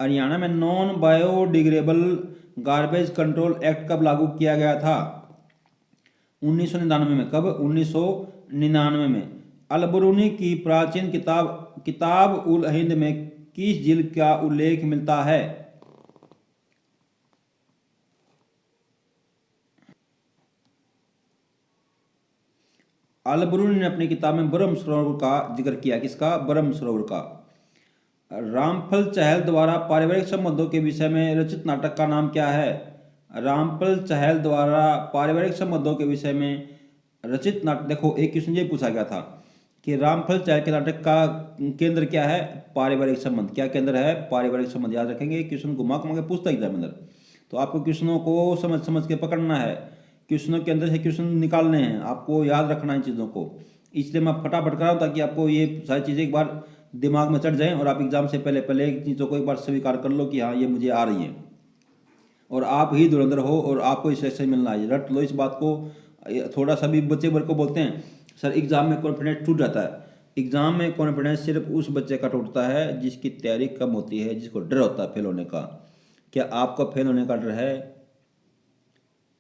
हरियाणा में non biodegradable garbage control act कब लागू किया गया था? 1999 में। कब? 1999 में। अल-बरूनी की प्राचीन किताब उल हिंद में किस झील का उल्लेख मिलता है? अल-बरूनी ने अपनी किताब में ब्रह्म सरोवर का जिक्र किया। किसका? ब्रह्म सरोवर का। रामफल चहल द्वारा पारिवारिक संबंधों के विषय में रचित नाटक का नाम क्या है? रामफल चहल द्वारा पारिवारिक संबंधों के विषय में रचित नाटक। देखो एक क्वेश्चन ये पूछा गया था कि रामफल चहल के नाटक का केंद्र क्या है? पारिवारिक संबंध। क्या केंद्र है? पारिवारिक संबंध। याद रखेंगे, क्वेश्चन घुमा घुमा के पूछता एग्जामिनर, तो आपको क्वेश्चनों को समझ समझ के पकड़ना है, क्वेश्चनों के अंदर से क्वेश्चन निकालने हैं, आपको याद रखना है चीज़ों को। इसलिए मैं फटाफट कर रहा हूँ ताकि आपको ये सारी चीज़ें एक बार दिमाग में चढ़ जाएं और आप एग्जाम से पहले पहले चीज़ों को एक बार स्वीकार कर लो कि हाँ ये मुझे आ रही है और आप ही धुरंधर हो और आपको इस से मिलना है। रट लो इस बात को। थोड़ा सा भी बच्चे भर को बोलते हैं सर एग्जाम में कॉन्फिडेंस टूट जाता है। एग्जाम में कॉन्फिडेंस सिर्फ उस बच्चे का टूटता है जिसकी तैयारी कम होती है, जिसको डर होता है फेल होने का। क्या आपको फेल होने का डर है?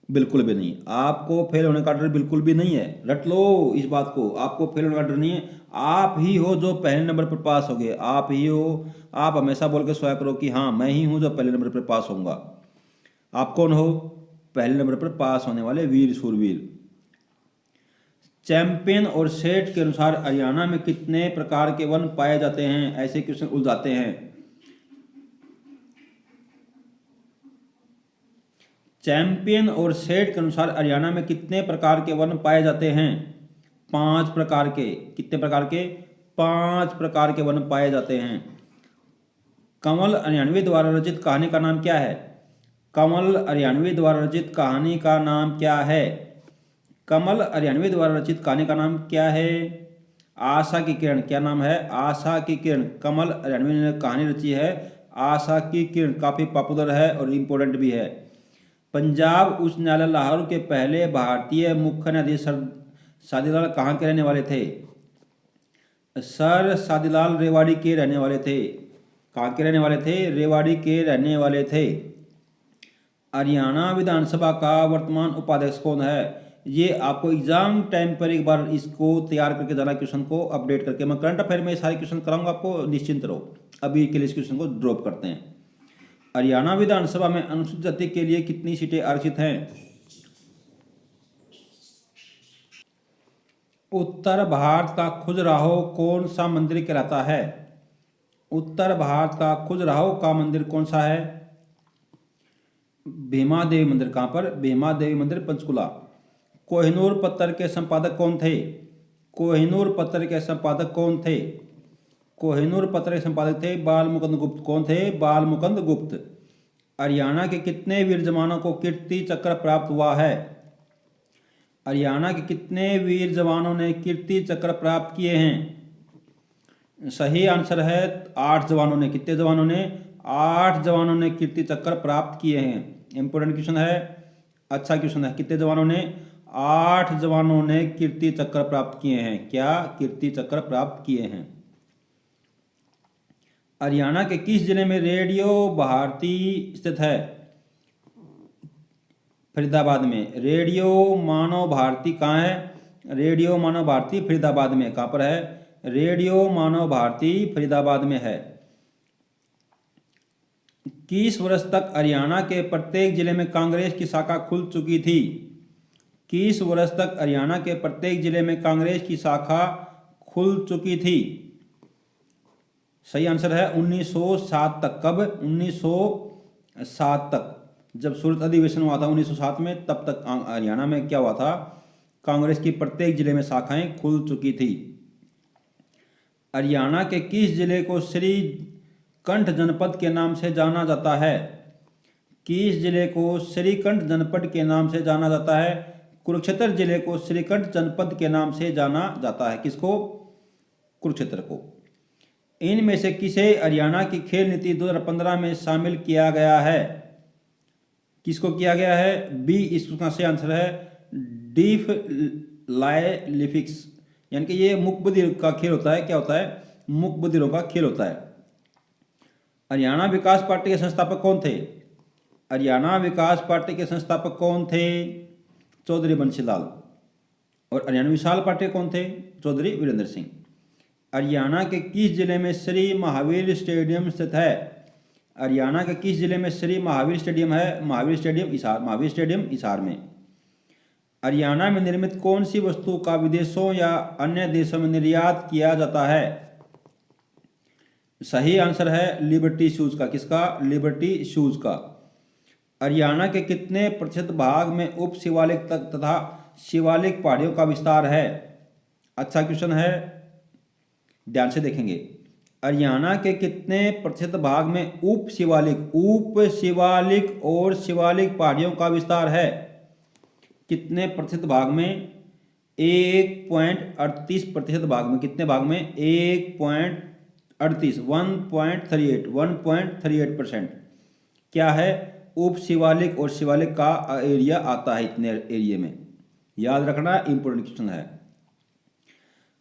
बिल्कुल भी नहीं। आपको फेल होने का डर बिल्कुल भी नहीं है। रट लो इस बात को, आपको फेल होने का डर नहीं है। आप ही हो जो पहले नंबर पर पास हो गए, आप ही हो। आप हमेशा बोल के सोया करो कि हाँ मैं ही हूँ जो पहले नंबर पर पास होऊंगा। आप कौन हो? पहले नंबर पर पास होने वाले वीर शूरवीर। चैंपियन और सेठ के अनुसार हरियाणा में कितने प्रकार के वन पाए जाते हैं? ऐसे क्वेश्चन उलझाते हैं। चैंपियन और सेठ के अनुसार हरियाणा में कितने प्रकार के वन पाए जाते हैं? 5 प्रकार के। कितने प्रकार के? 5 प्रकार के वन पाए जाते हैं। कमल हरियाणवी द्वारा रचित कहानी का नाम क्या है? कमल हरियाणवी द्वारा रचित कहानी का नाम क्या है? कमल हरियाणवी द्वारा रचित कहानी का नाम क्या है? आशा की किरण। क्या नाम है? आशा की किरण। कमल हरियाणवी ने कहानी रची है आशा की किरण। काफ़ी पॉपुलर है और इम्पोर्टेंट भी है। पंजाब उच्च न्यायालय लाहौर के पहले भारतीय मुख्य न्यायाधीश सादीलाल कहाँ के रहने वाले थे? सर सादीलाल रेवाड़ी के रहने वाले थे। कहाँ के रहने वाले थे? रेवाड़ी के रहने वाले थे। हरियाणा विधानसभा का वर्तमान उपाध्यक्ष कौन है? ये आपको एग्जाम टाइम पर एक बार इसको तैयार करके जाना, क्वेश्चन को अपडेट करके। मैं करंट अफेयर में सारे क्वेश्चन कराऊंगा आपको, निश्चिंत रहो। अभी के लिए इस क्वेश्चन को ड्रॉप करते हैं। हरियाणा विधानसभा में अनुसूचित जाति के लिए कितनी सीटें आरक्षित हैं? उत्तर भारत का खजुराहो कौन सा मंदिर कहलाता है? उत्तर भारत का खजुराहो का मंदिर कौन सा है? भीमा देवी मंदिर। कहाँ पर? भीमा देवी मंदिर पंचकुला। कोहिनूर पत्र के संपादक कौन थे? कोहिनूर पत्र के संपादक कौन थे? कोहिनूर पत्र के संपादक थे बाल मुकुंद गुप्त। कौन थे? बाल मुकुंद गुप्त। हरियाणा के कितने वीर जवानों को कीर्ति चक्र प्राप्त हुआ है? हरियाणा के कितने वीर जवानों ने कीर्ति चक्र प्राप्त किए हैं? सही आंसर है 8 जवानों ने। कितने जवानों ने? 8 जवानों ने कीर्ति चक्र प्राप्त किए हैं। इंपोर्टेंट क्वेश्चन है, अच्छा क्वेश्चन है। कितने जवानों ने? 8 जवानों ने कीर्ति चक्र प्राप्त किए हैं। क्या? कीर्ति चक्र प्राप्त किए हैं। हरियाणा के किस जिले में रेडियो भारती स्थित है? फरीदाबाद में। रेडियो मानव भारती कहाँ है? रेडियो मानव भारती फरीदाबाद में। कहाँ पर है? रेडियो मानव भारती फरीदाबाद में है। किस वर्ष तक हरियाणा के प्रत्येक जिले में कांग्रेस की शाखा खुल चुकी थी? किस वर्ष तक हरियाणा के प्रत्येक जिले में कांग्रेस की शाखा खुल चुकी थी? सही आंसर है 1907 तक। कब? 1907 तक, जब सूरत अधिवेशन हुआ था 1907 में, तब तक हरियाणा में क्या हुआ था, कांग्रेस की प्रत्येक जिले में शाखाएं खुल चुकी थी। हरियाणा के किस जिले को श्रीकंठ जनपद के नाम से जाना जाता है? किस जिले को श्रीकंठ जनपद के नाम से जाना जाता है? कुरुक्षेत्र जिले को श्रीकंठ जनपद के नाम से जाना जाता है। किसको? कुरुक्षेत्र को। इनमें से किसे हरियाणा की खेल नीति 2015 में शामिल किया गया है? किसको किया गया है? बी इसका सही आंसर है डीफ लाइलिफिक्स, यानी कि ये मूक बधिरों का खेल होता है। क्या होता है? मूक बधिरों का खेल होता है। हरियाणा विकास पार्टी के संस्थापक कौन थे? हरियाणा विकास पार्टी के संस्थापक कौन थे? चौधरी बंशीलाल। और हरियाणा विशाल पार्टी कौन थे? चौधरी वीरेंद्र सिंह। हरियाणा के किस जिले में श्री महावीर स्टेडियम स्थित है? हरियाणा के किस जिले में श्री महावीर स्टेडियम है? महावीर स्टेडियम हिसार में। हरियाणा में निर्मित कौन सी वस्तु का विदेशों या अन्य देशों में निर्यात किया जाता है? सही आंसर है लिबर्टी शूज का। किसका? लिबर्टी शूज का। हरियाणा के कितने प्रतिशत भाग में उप शिवालिक तथा शिवालिक पहाड़ियों का विस्तार है? अच्छा क्वेश्चन है, ध्यान से देखेंगे। हरियाणा के कितने प्रतिशत भाग में उप शिवालिक और शिवालिक पहाड़ियों का विस्तार है? कितने प्रतिशत भाग में? 1.38% भाग में। कितने भाग में? 1.38 1.38%। क्या है? उप शिवालिक और शिवालिक का एरिया आता है इतने एरिया में। याद रखना, इंपोर्टेंट क्वेश्चन है।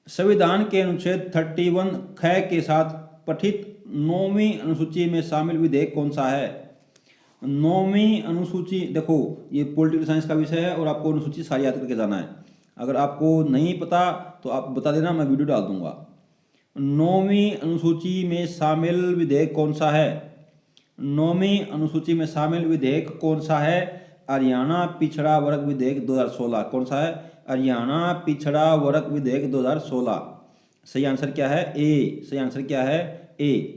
संविधान के अनुच्छेद 31 ख के साथ पठित 9वीं अनुसूची में शामिल विधेयक कौन सा है? 9वीं अनुसूची, देखो ये पॉलिटिकल साइंस का विषय है और आपको अनुसूची सारी याद करके जाना है। अगर आपको नहीं पता तो आप बता देना, मैं वीडियो डाल दूंगा। 9वीं अनुसूची में शामिल विधेयक कौन सा है? 9वीं अनुसूची में शामिल विधेयक कौन सा है? हरियाणा पिछड़ा वर्ग विधेयक 2016। कौन सा है? हरियाणा पिछड़ा वर्ग विधेयक 2016। सही आंसर क्या है? ए। सही आंसर क्या है? ए।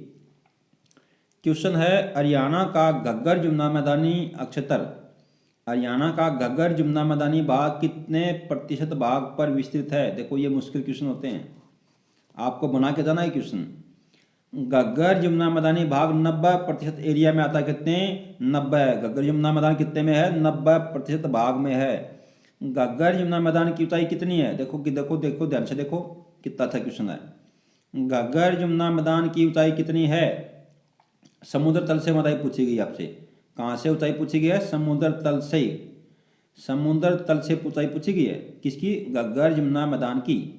क्वेश्चन है, हरियाणा का घग्गर जमुना मैदानी अक्षेत्र, हरियाणा का घग्गर जमुना मैदानी भाग कितने प्रतिशत भाग पर विस्तृत है? देखो ये मुश्किल क्वेश्चन होते हैं, आपको बना के जाना है क्वेश्चन। घग्गर जमुना मैदानी भाग 90% एरिया में आता है। कितने? 90। घग्गर जमुना मैदान कितने में है? 90% भाग में है। घग्गर जमुना मैदान की ऊंचाई कितनी है? देखो देखो ध्यान से देखो, कितना अच्छा क्वेश्चन है। घग्गर जमुना मैदान की ऊंचाई कितनी है? समुद्र तल से ऊंचाई पूछी गई आपसे। कहाँ से ऊंचाई पूछी गई है? समुद्र तल से। समुद्र तल से ऊंचाई पूछी गई है। किसकी? घग्गर जमुना मैदान की।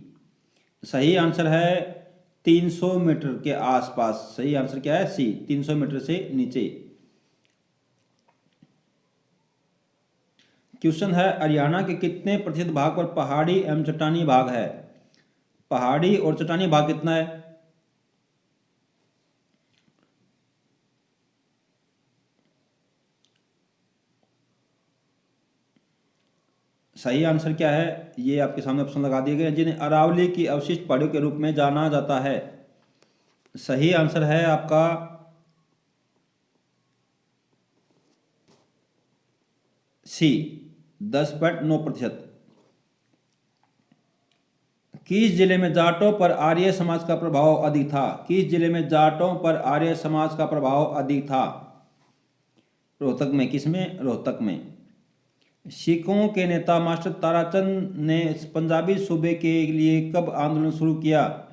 सही आंसर है 300 मीटर के आसपास। सही आंसर क्या है? सी, 300 मीटर से नीचे। क्वेश्चन है, हरियाणा के कितने प्रतिशत भाग पर पहाड़ी एवं चट्टानी भाग है? पहाड़ी और चट्टानी भाग कितना है? सही आंसर क्या है? ये आपके सामने ऑप्शन लगा दिए गए, जिन्हें अरावली की अवशिष्ट पहाड़ियों के रूप में जाना जाता है। सही आंसर है आपका सी, 10.9%। किस जिले में जाटों पर आर्य समाज का प्रभाव अधिक था? किस जिले में जाटों पर आर्य समाज का प्रभाव अधिक था? रोहतक में। किसमें? रोहतक में। सिखों के नेता मास्टर ताराचंद ने पंजाबी सूबे के लिए कब आंदोलन शुरू किया?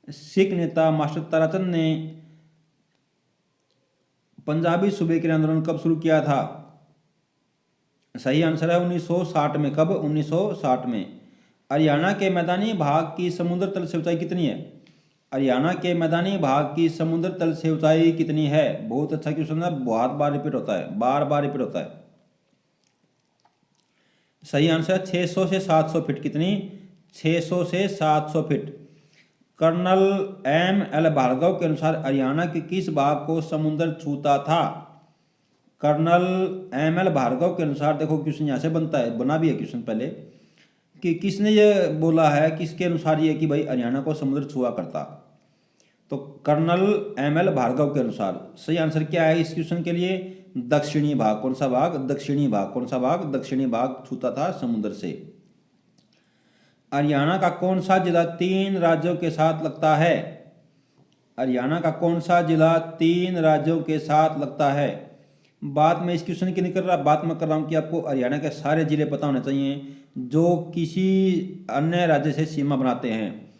सिख नेता मास्टर ताराचंद ने पंजाबी सूबे के लिए आंदोलन कब शुरू किया था? सही आंसर है 1960 में। कब? 1960 में। हरियाणा के मैदानी भाग की समुद्र तल से ऊंचाई कितनी है? हरियाणा के मैदानी भाग की समुद्र तल से ऊंचाई कितनी है? बहुत अच्छा क्वेश्चन है, बहुत बार रिपीट होता है, बार बार रिपीट होता है। सही आंसर है 600 से 700 फीट। कितनी? 600 से 700 फीट। Colonel M.L. भार्गव के अनुसार हरियाणा के किस भाग को समुद्र छूता था? Colonel M.L. भार्गव के अनुसार, देखो क्वेश्चन यहाँ से बनता है, बना भी है क्वेश्चन पहले, कि किसने ये बोला है, किसके अनुसार ये कि भाई हरियाणा को समुद्र छुआ करता? तो कर्नल एम.एल. भार्गव के अनुसार सही आंसर क्या है इस क्वेश्चन के लिए? दक्षिणी भाग। कौन सा भाग? दक्षिणी भाग। कौन सा भाग? दक्षिणी भाग छूता था समुद्र से। हरियाणा का कौन सा जिला 3 राज्यों के साथ लगता है? हरियाणा का कौन सा जिला 3 राज्यों के साथ लगता है? बात में इस क्वेश्चन की नहीं कर रहा, बात मैं कर रहा हूँ कि आपको हरियाणा के सारे जिले पता होने चाहिए जो किसी अन्य राज्य से सीमा बनाते हैं।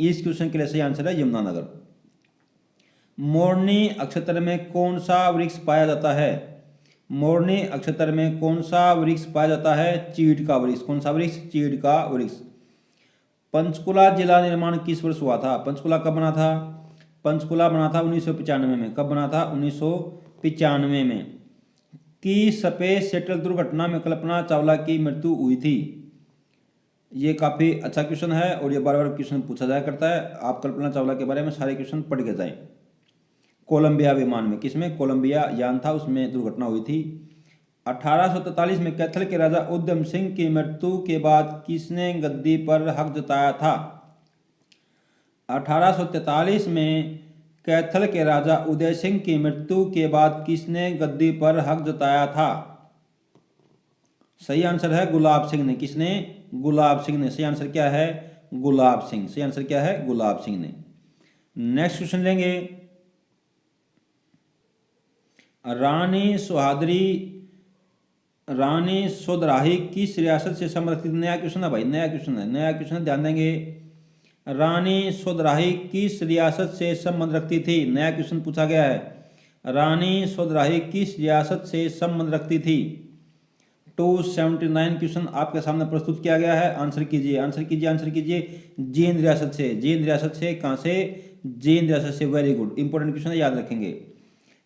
इस क्वेश्चन के लिए सही आंसर है यमुनानगर। मोरनी नक्षत्र में कौन सा वृक्ष पाया जाता है? मोरनी नक्षत्र में कौन सा वृक्ष पाया जाता है? चीड़ का वृक्ष। कौन सा वृक्ष? चीड़ का वृक्ष। पंचकुला जिला निर्माण किस वर्ष हुआ था? पंचकुला कब बना था? पंचकुला बना था 1995 में। कब बना था? 1995 में। कि स्पेस शटल दुर्घटना में कल्पना चावला की मृत्यु हुई थी? ये काफ़ी अच्छा क्वेश्चन है और ये बार बार क्वेश्चन पूछा जाया करता है। आप कल्पना चावला के बारे में सारे क्वेश्चन पढ़ के जाएं। कोलंबिया विमान में, किसमें? कोलंबिया यान था, उसमें दुर्घटना हुई थी। 1843 में कैथल के राजा उधम सिंह की मृत्यु के बाद किसने गद्दी पर हक जताया था? 1843 में कैथल के राजा उदय सिंह की मृत्यु के बाद किसने गद्दी पर हक जताया था? सही आंसर है गुलाब सिंह ने। किसने? गुलाब सिंह ने। सही आंसर क्या है? गुलाब सिंह। सही आंसर क्या है? गुलाब सिंह ने। नेक्स्ट क्वेश्चन लेंगे। रानी सोधराही किस रियासत से संबंधित? नया क्वेश्चन है भाई, नया क्वेश्चन है, नया क्वेश्चन है, ध्यान देंगे। रानी सोधराही किस रियासत से संबंध रखती थी? नया क्वेश्चन पूछा गया है। रानी सोधराही किस रियासत से संबंध रखती थी? 279 क्वेश्चन आपके सामने प्रस्तुत किया गया है। आंसर कीजिए, आंसर कीजिए, आंसर कीजिए। जींद रियासत से। जींद रियासत से। कहाँ से? जींद रियासत से। वेरी गुड, इंपॉर्टेंट क्वेश्चन है, याद रखेंगे।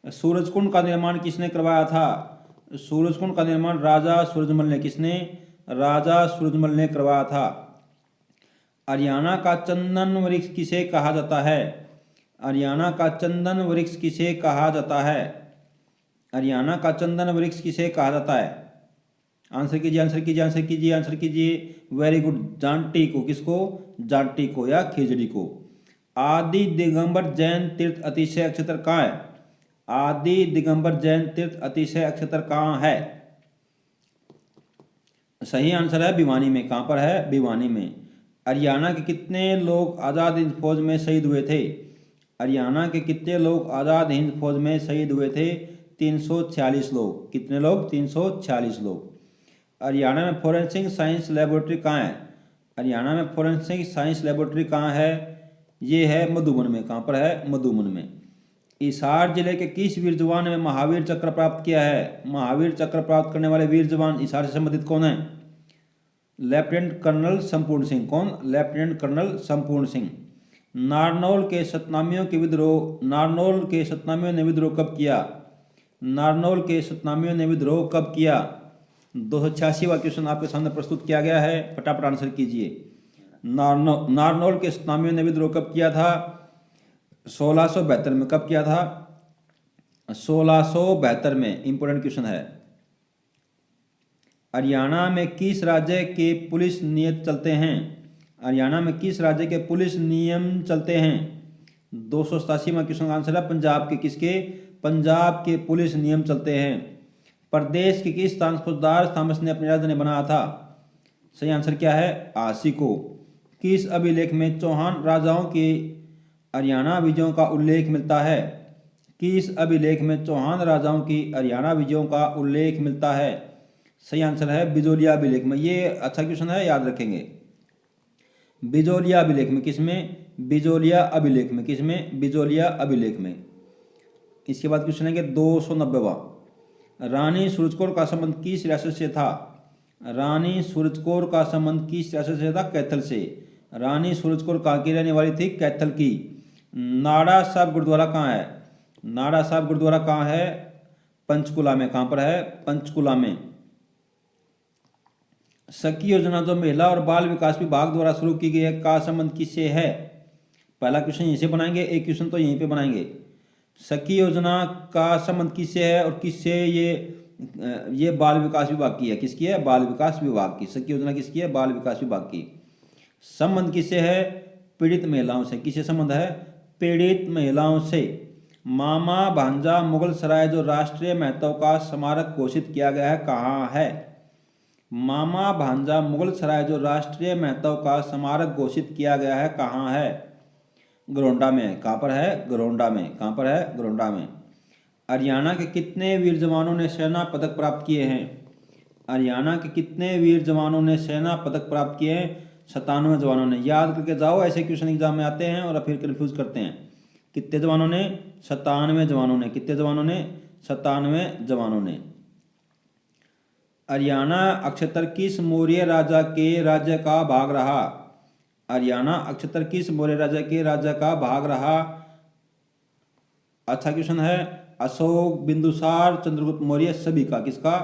सूरजकुंड का निर्माण किसने करवाया था? सूरजकुंड का निर्माण राजा सूरजमल ने। किसने? राजा सूरजमल ने करवाया था। हरियाणा का चंदन वृक्ष किसे कहा जाता है? हरियाणा का चंदन वृक्ष किसे कहा जाता है? हरियाणा का चंदन वृक्ष किसे कहा जाता है? आंसर कीजिए, आंसर कीजिए, आंसर कीजिए, आंसर कीजिए। वेरी गुड, जांटी को। किसको? जांटी को या खिजड़ी को। आदि दिगंबर जैन तीर्थ अतिशय अक्षेत्र कहाँ है? आदि दिगंबर जैन तीर्थ अतिशय अक्षेत्र कहाँ है? सही आंसर है भिवानी में। कहाँ पर है? भिवानी में। हरियाणा के कितने लोग आज़ाद हिंद फौज में शहीद हुए थे? हरियाणा के कितने लोग आज़ाद हिंद फौज में शहीद हुए थे? 346 लोग। कितने लोग? 346 लोग। हरियाणा में फॉरेंसिक साइंस लेबोरेटरी कहाँ है? हरियाणा में फॉरेंसिक साइंस लेबोरेटरी कहाँ है? ये है मधुबन में। कहाँ पर है? मधुबन में। हिसार जिले के किस वीर जवान ने महावीर चक्र प्राप्त किया है? महावीर चक्र प्राप्त करने वाले वीर जवान हिसार से संबंधित कौन है? लेफ्टिनेंट कर्नल संपूर्ण सिंह। कौन? लेफ्टिनेंट कर्नल संपूर्ण सिंह। नारनौल के सतनामियों के विद्रोह नारनौल के सतनामियों ने विद्रोह कब किया? नारनौल के सतनामियों ने विद्रोह कब किया? 286वां क्वेश्चन आपके सामने प्रस्तुत किया गया है, फटाफट आंसर कीजिए। नारनौल के सतनामियों ने विद्रोह कब किया था? 1672 में। कब किया था? 1672 में। इंपोर्टेंट क्वेश्चन है। हरियाणा में किस राज्य के पुलिस नियम चलते हैं? हरियाणा में किस राज्य के पुलिस नियम चलते हैं? 287वां क्वेश्चन का आंसर है पंजाब के। किसके? पंजाब के पुलिस नियम चलते हैं। प्रदेश के किस स्थान फौजदार थॉमस ने अपनी राजधानी बनाया था? सही आंसर क्या है? आसी को। किस अभिलेख में चौहान राजाओं के हरियाणा विजयों का उल्लेख मिलता है? किस अभिलेख में चौहान राजाओं की हरियाणा विजयों का उल्लेख मिलता है? सही आंसर है बिजोलिया अभिलेख में। ये अच्छा क्वेश्चन है, याद रखेंगे। बिजोलिया अभिलेख में। किसमें? बिजोलिया अभिलेख में। किसमें? बिजोलिया अभिलेख में। इसके बाद क्वेश्चन है 290वां। रानी सूरजकौर का संबंध किस रियासत से था? रानी सूरजकौर का संबंध किस रियासत से था? कैथल से। रानी सूरजकौर कहाँ की रहने वाली थी? कैथल की। नाड़ा साहब गुरुद्वारा कहाँ है? नाड़ा साहब गुरुद्वारा कहाँ है? पंचकुला में। कहाँ पर है? पंचकुला में। सखी योजना जो महिला और बाल विकास विभाग द्वारा शुरू की गई है का संबंध किससे है? पहला क्वेश्चन यहीं से बनाएंगे, एक क्वेश्चन तो यहीं पे बनाएंगे। सखी योजना का संबंध किससे है और किससे? ये बाल विकास विभाग की है। किसकी है? बाल विकास विभाग की। सखी योजना किसकी है? बाल विकास विभाग की। संबंध किससे है? पीड़ित महिलाओं से। किससे संबंध है? पीड़ित महिलाओं से। मामा भांजा मुगल सराय जो राष्ट्रीय महत्व का स्मारक घोषित किया गया है कहाँ है? मामा भांजा मुगल सराय जो राष्ट्रीय महत्व का स्मारक घोषित किया गया है कहाँ है? गरोंडा में। कहाँ पर है? गरोंडा में। कहाँ पर है? गरोंडा में। हरियाणा के कितने वीर जवानों ने सेना पदक प्राप्त किए हैं? हरियाणा के कितने वीर जवानों ने सेना पदक प्राप्त किए हैं? 97 जवानों ने। याद करके जाओ, ऐसे क्वेश्चन एग्जाम में आते हैं और फिर कंफ्यूज करते हैं। कितने जवानों ने? 97 जवानों ने। कितने जवानों ने? 97 जवानों ने। हरियाणा अक्षतर किस मौर्य राजा के राज्य का भाग रहा? हरियाणा अक्षतर किस मौर्य राजा के राज्य का भाग रहा? अच्छा क्वेश्चन है। अशोक, बिंदुसार, चंद्रगुप्त मौर्य, सभी का। किसका?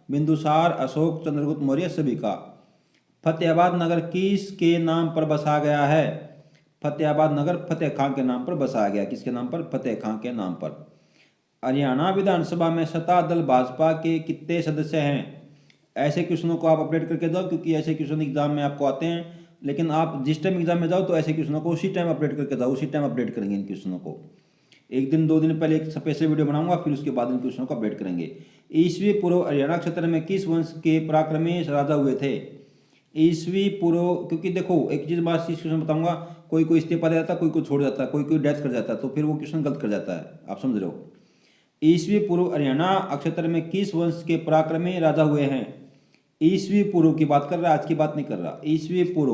बिंदुसार, अशोक, चंद्रगुप्त मौर्य, सभी का। फतेहाबाद नगर किस के नाम पर बसा गया है? फतेहाबाद नगर फतेह खां के नाम पर बसाया गया। किसके नाम पर? फतेह खां के नाम पर। हरियाणा विधानसभा में सत्ता दल भाजपा के कितने सदस्य हैं? ऐसे क्वेश्चनों को आप अपडेट करके जाओ, क्योंकि ऐसे क्वेश्चन एग्जाम में आपको आते हैं। लेकिन आप जिस टाइम एग्जाम में जाओ तो ऐसे क्वेश्चनों को उसी टाइम अपडेट करके जाओ, उसी टाइम अपडेट करेंगे इन क्वेश्चनों को। एक दिन 2 दिन पहले एक स्पेशल वीडियो बनाऊंगा, फिर उसके बाद इन क्वेश्चनों को अपडेट करेंगे। ईसवी पूर्व हरियाणा क्षेत्र में किस वंश के पराक्रमी राजा हुए थे? ईसवी पूर्व, क्योंकि देखो एक चीज बात इस क्वेश्चन बताऊंगा, कोई कोई इस्तीफा दे जाता है, कोई कोई छोड़ जाता है, कोई कोई डेथ कर जाता है, तो फिर वो क्वेश्चन गलत कर जाता है। आप समझ रहे हो? ईसवी पूर्व हरियाणा अक्षत्र में किस वंश के पराक्रमी राजा हुए हैं? ईसवी पूर्व की बात कर रहा है, आज की बात नहीं कर रहा। ईसवी पूर्व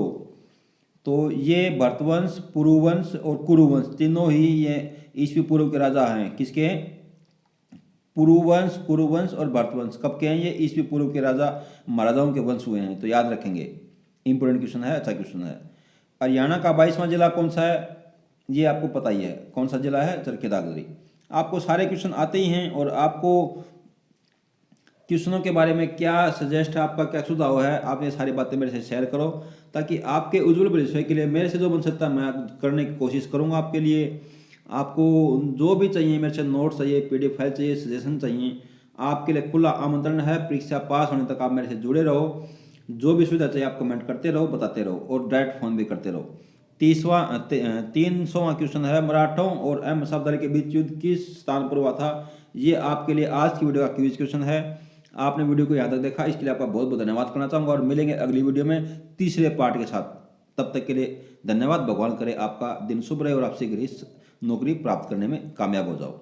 तो ये भरतवंश, पुरुवंश और कुरुवंश, तीनों ही ये ईसवी पूर्व के राजा हैं। किसके? पुरुवंश, कुरुवंश और भरतवंश। कब के हैं ये? ईसवी पूर्व के राजा महाराजाओं के वंश हुए हैं, तो याद रखेंगे। इंपोर्टेंट क्वेश्चन है, अच्छा क्वेश्चन है। हरियाणा का 22वां जिला कौन सा है? ये आपको पता ही है कौन सा जिला है? चरखी दादरी। आपको सारे क्वेश्चन आते ही हैं, और आपको क्वेश्चनों के बारे में क्या सजेस्ट है, आपका क्या सुझाव है, आप ये सारी बातें मेरे से शेयर करो, ताकि आपके उज्जवल भविष्य के लिए मेरे से जो बन सकता है मैं करने की कोशिश करूंगा आपके लिए। आपको जो भी चाहिए, मेरे से नोट चाहिए, पीडीएफ फाइल चाहिए, सजेशन चाहिए, आपके लिए खुला आमंत्रण है। परीक्षा पास होने तक आप मेरे से जुड़े रहो। जो भी सुविधा चाहिए आप कमेंट करते रहो, बताते रहो, और डायरेक्ट फोन भी करते रहो। 300वां क्वेश्चन है, मराठों और अहमद शाह के बीच युद्ध किस स्थान पर हुआ था? ये आपके लिए आज की वीडियो का क्विज क्वेश्चन है। आपने वीडियो को यहाँ तक देखा, इसके लिए आपका बहुत बहुत धन्यवाद करना चाहूँगा, और मिलेंगे अगली वीडियो में तीसरे पार्ट के साथ। तब तक के लिए धन्यवाद। भगवान करे आपका दिन शुभ रहे और आप शीघ्र इस नौकरी प्राप्त करने में कामयाब हो जाओ।